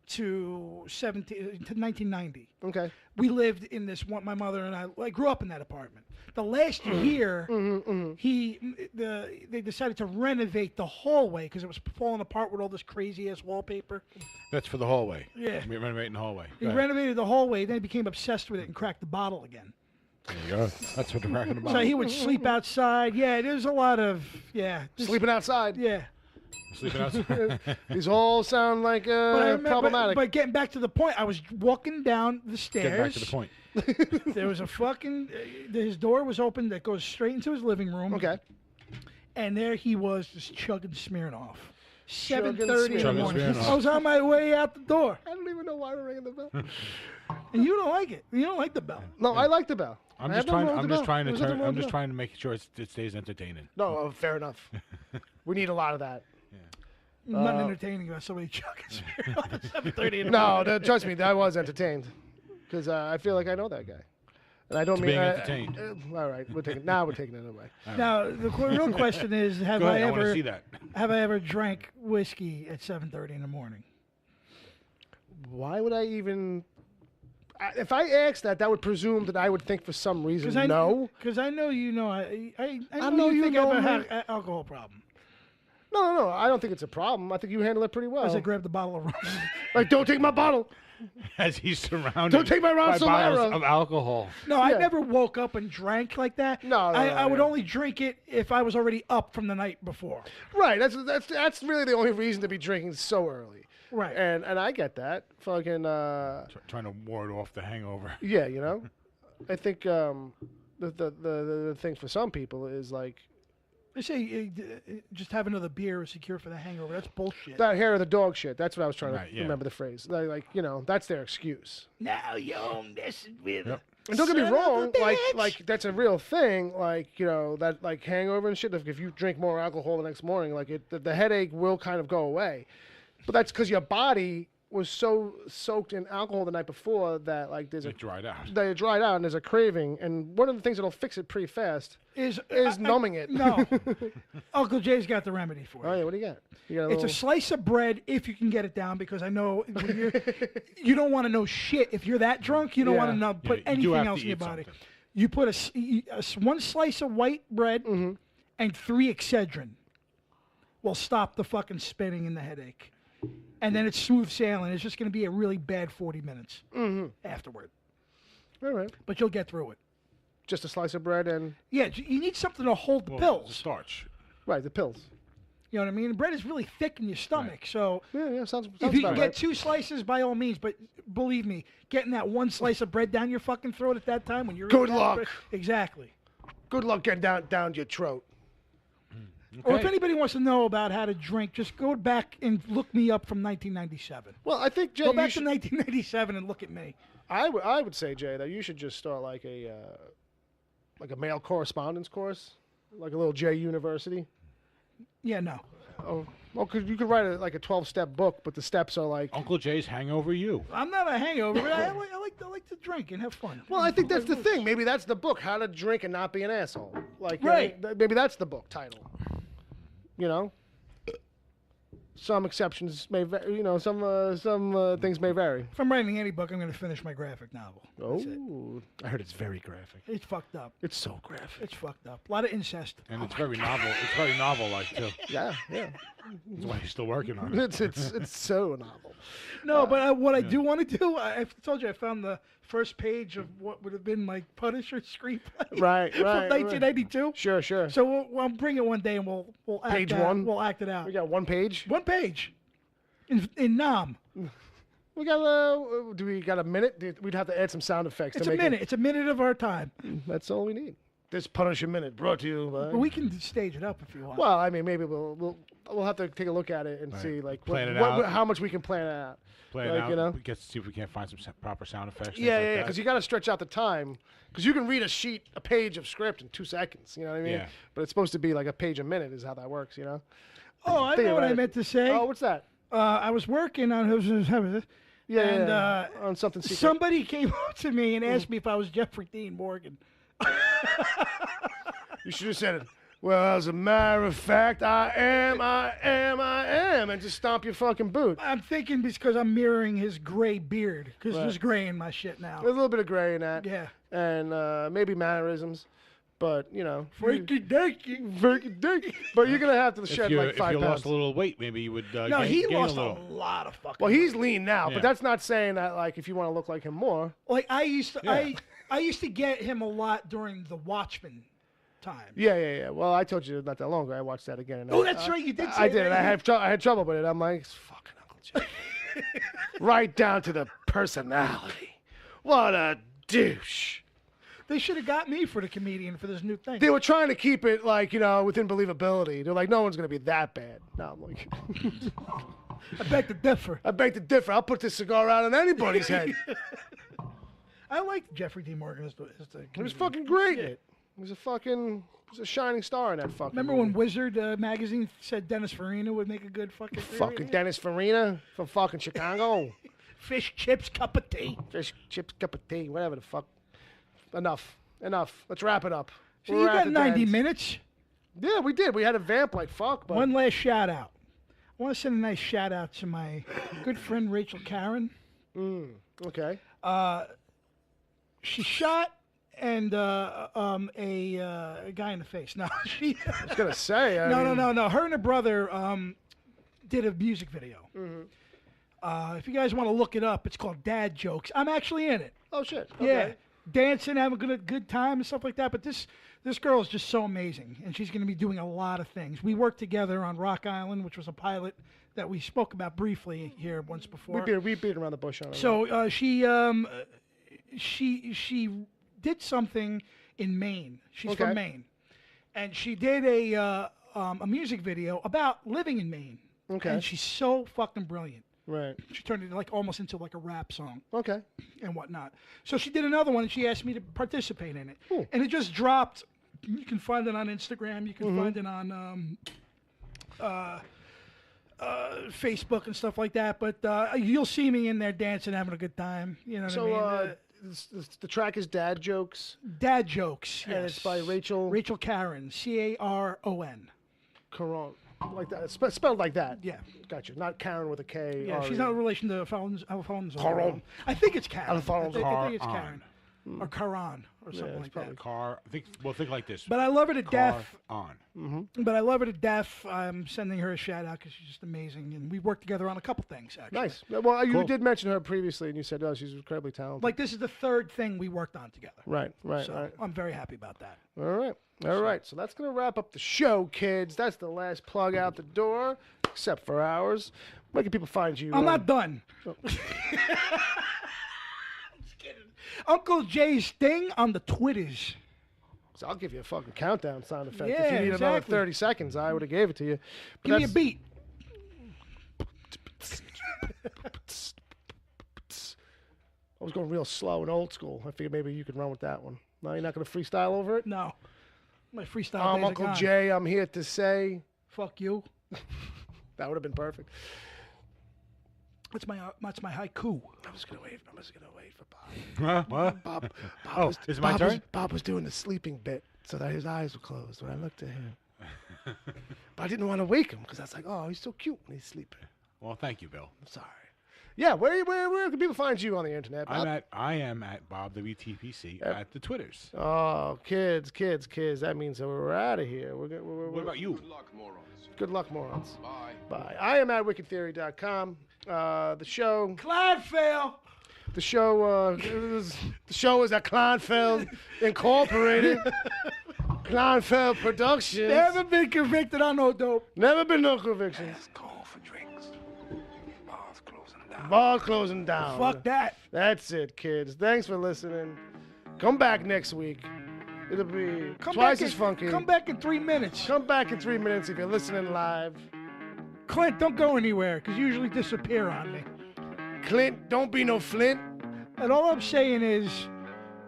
1990. Okay. We lived in this one. My mother and I grew up in that apartment. The last year, they decided to renovate the hallway because it was falling apart with all this crazy ass wallpaper. That's for the hallway. Yeah. We're renovating the hallway. He Go ahead. renovated the hallway, then he became obsessed with it and cracked the bottle again. There you go. That's what they're cracking the So bottle. he would sleep outside. Yeah, there's a lot of Sleeping outside. Yeah. Sleeping outside. These all sound like problematic. But getting back to the point, I was walking down the stairs. Get back to the point. There was a fucking his door was open that goes straight into his living room. Okay. And there he was, just chugging Smirnoff. Chugging 7:30 in the Chugging morning. Smirnoff. I was on my way out the door, I don't even know why we're ringing the bell. and you don't like it. You don't like the bell. No, I like the bell. I'm I just have nothing trying. wrong I'm with the just bell. trying to There's nothing turn. wrong I'm with just the trying to make sure it stays entertaining. bell. No, fair enough. We need a lot of that. Nothing entertaining about somebody chugging Smirnoff at 7:30 in the No, morning. trust me, I was entertained because I feel like I know that guy, and I don't To mean being entertained. all right, we're taking it away. Now the real question is: Go ahead. I want to ever see that. have I ever drank whiskey at 7:30 in the morning? Why would I even? If I asked that, that would presume that I would think for some reason no. Because I know you know I know know you you think know I ever me. had an alcohol problem. No, I don't think it's a problem. I think you handle it pretty well. As I grabbed the bottle of rum. Like, don't take my bottle. As he's surrounded Don't take my by Ron bottles Solero. of alcohol. No, I Yeah. never woke up and drank like that. No, I would yeah. only drink it if I was already up from the night before. Right. That's really the only reason to be drinking so early. Right. And I get that. Fucking Trying to ward off the hangover. yeah, you know. I think the thing for some people is like They say just have another beer is secure for the hangover. That's bullshit. that hair of the dog shit. That's what I was trying Right, to yeah. remember the phrase. Like that's their excuse. Now you're home messing with Yep. And don't get me Son of a wrong, bitch. like that's a real thing. Like that like hangover and shit. If you drink more alcohol the next morning, like the headache will kind of go away. But that's because your body was so soaked in alcohol the night before that like there's It dried out. they dried out and there's a craving. And one of the things that'll fix it pretty fast is numbing it. No, Uncle Jay's got the remedy for it. Oh yeah, what do you got? You got a It's a little... slice of bread if you can get it down, because I know when you don't want to know shit. If you're that drunk, you don't want to know put Yeah, you do anything have else to in your eat body. something. You put one slice of white bread and 3 Excedrin will stop the fucking spinning and the headache. And then it's smooth sailing. It's just going to be a really bad 40 minutes afterward. All right. But you'll get through it. Just a slice of bread and Yeah, you need something to hold the The pills. starch. right, the pills. You know what I mean? Bread is really thick in your stomach, so Yeah, sounds if you about can get right. 2 slices, by all means. But believe me, getting that one slice of bread down your fucking throat at that time when you're Good eating that luck. bread- exactly. Good luck getting down your throat. Or if Okay. anybody wants to know about how to drink, just go back and look me up from 1997. Well, I think Jay, Go you back should, to 1997 and look at me. I would say Jay that you should just start like a mail correspondence course, like a little J University. Yeah, no. Oh, well, cause you could write a 12-step book, but the steps are like. Uncle Jay's Hangover U. I'm not a hangover, but I like to drink and have fun. Well, I think that's the thing. Maybe that's the book: How to Drink and Not Be an Asshole. Like, Right. Maybe that's the book title. You know. Some exceptions may, some things may vary. If I'm writing any book, I'm going to finish my graphic novel. That's it. Oh, I heard it's very graphic. It's fucked up. It's so graphic. It's fucked up. A lot of incest. And it's very novel. It's very novel-like, too. Yeah. That's why he's still working on it. It's so novel. No, but what I do want to do, I told you I found the first page of what would have been my Punisher screenplay. Right, From right. 1992. Sure. So we'll bring it one day and we'll act Page out, one? We'll act it out. We got one page. One page. In Nam. We got do we got a minute? We'd have to add some sound effects. It's to a make minute. It's a minute of our time. That's all we need. This Punisher Minute brought to you by. But we can stage it up if you want. Well, I mean, maybe we'll have to take a look at it and see like Plan it out. how much we can plan it out. Play it Like, out. you know? We get to see if we can't find some proper sound effects. Yeah, because you got to stretch out the time. Because you can read a page of script in 2 seconds. You know what I mean? Yeah. But it's supposed to be like a page a minute is how that works. You know? Oh, I know what I meant to say. Oh, what's that? I was working on Yeah, on something secret. somebody came up to me and asked me if I was Jeffrey Dean Morgan. You should have said it. Well, as a matter of fact, I am, and just stomp your fucking boot. I'm thinking because I'm mirroring his gray beard, because there's gray in my shit now. There's a little bit of gray in that. Yeah. And maybe mannerisms, but Freaky deaky. But you're gonna have to shed like if 5 you pounds. lost a little weight, maybe you would No, he gain lost a a little. lot of fucking Well, he's weight. lean now, Yeah. but that's not saying that like if you want to look like him more. Like I used to, Yeah. I used to get him a lot during the Watchmen time. Yeah. Well, I told you not that long ago. I watched that again. And Oh, that's right, you did say I did. that. I had trouble with it. I'm like, it's fucking Uncle Jay. Right down to the personality. What a douche. They should have got me for the comedian for this new thing. They were trying to keep it like, within believability. They're like, no one's going to be that bad. No, I'm like, I beg to differ. I beg to differ. I'll put this cigar out on anybody's head. I liked Jeffrey D. Morgan as the He was comedian. fucking great in it. He was a shining star in that fucking Remember movie. when Wizard magazine said Dennis Farina would make a good fucking Fucking Dennis Farina from fucking Chicago. fish, chips, cup of tea. Fish, chips, cup of tea, whatever the fuck. Enough. Let's wrap it up. So We're you at got the 90 end. minutes. Yeah, we did. We had a vamp like fuck, but One last shout out. I want to send a nice shout out to my good friend Rachel Karen. okay. She shot and a guy in the face. No, she. I was gonna say. No. Her and her brother did a music video. If you guys want to look it up, it's called Dad Jokes. I'm actually in it. Oh shit. Yeah, Okay. dancing, having a good time and stuff like that. But this girl is just so amazing, and she's going to be doing a lot of things. We worked together on Rock Island, which was a pilot that we spoke about briefly here once before. We beat around the bush on it. So she did something in Maine. She's Okay. from Maine, and she did a music video about living in Maine. Okay. And she's so fucking brilliant. Right. She turned it like almost into like a rap song Okay. and whatnot. So she did another one, and she asked me to participate in it. Cool. And it just dropped. You can find it on Instagram. You can find it on Facebook and stuff like that. But you'll see me in there dancing, having a good time. You know what I mean? The track is Dad Jokes. Dad Jokes. And it's by Rachel Caron, Caron. Caron. Like that. It's spelled like that. Yeah. Gotcha. Not Karen with a K. Yeah, she's not in relation to Alfonso. Caron. I think it's Karen. Alfonso. I think it's Karen. Or Caron or something like that. Think like this. But I love her to death. On. But I love her to death. I'm sending her a shout out because she's just amazing, and we worked together on a couple things. Actually, Nice. Well, you did mention her previously, and you said, "Oh, she's incredibly talented." Like this is the third thing we worked on together. Right. So I'm very happy about that. All right. So that's gonna wrap up the show, kids. That's the last plug out the door, except for ours. Where can people find you? I'm not done. Uncle Jay's thing on the Twitters. So I'll give you a fucking countdown sound effect. Yeah, if you need another exactly. 30 seconds, I would have gave it to you. But Give me a beat. I was going real slow and old school. I figured maybe you could run with that one. No, you're not going to freestyle over it? No. My freestyle I'm days are Uncle gone. Jay. I'm here to say. Fuck you. That would have been perfect. That's my haiku. I'm just gonna wait for Bob. What? Bob Oh, is it my turn? Bob was doing the sleeping bit so that his eyes were closed when I looked at him. But I didn't want to wake him because I was like, oh, he's so cute when he's sleeping. Well, thank you, Bill. I'm sorry. Yeah, where can people find you on the internet, Bob? I am at Bob WTPC at the Twitters. Oh, kids. That means that we're out of here. What about you? Good luck, morons. Good luck, morons. Bye. Bye. I am at wickedtheory.com. The show Clydesdale. The show is at Kleinfeld Incorporated. Kleinfeld Productions. Never been convicted on no dope. Never been no convictions. Let's go for drinks. Bar's closing down. Bar closing down. Fuck that. That's it, kids. Thanks for listening. Come back next week. It'll be Come twice back as funky. Come back in 3 minutes. Come back in 3 minutes if you're listening live. Clint, don't go anywhere, because you usually disappear on me. Clint, don't be no Flint. And all I'm saying is,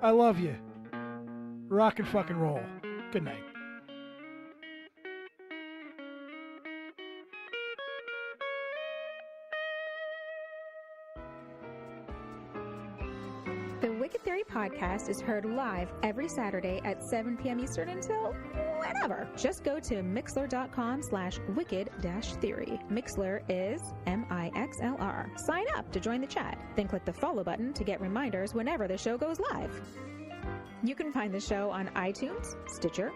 I love you. Rock and fucking roll. Good night. The Wicked Theory podcast is heard live every Saturday at 7 p.m. Eastern until whenever. Just go to mixler.com/wicked-theory. Mixler is MIXLR. Sign up to join the chat. Then click the follow button to get reminders whenever the show goes live. You can find the show on iTunes, Stitcher,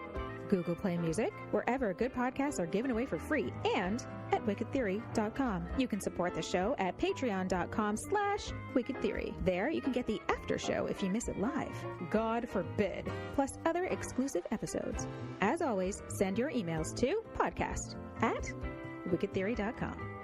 Google Play Music, wherever good podcasts are given away for free, and at wickedtheory.com. You can support the show at patreon.com/wickedtheory. There you can get the after show if you miss it live. God forbid. Plus other exclusive episodes. As always, send your emails to podcast@wickedtheory.com.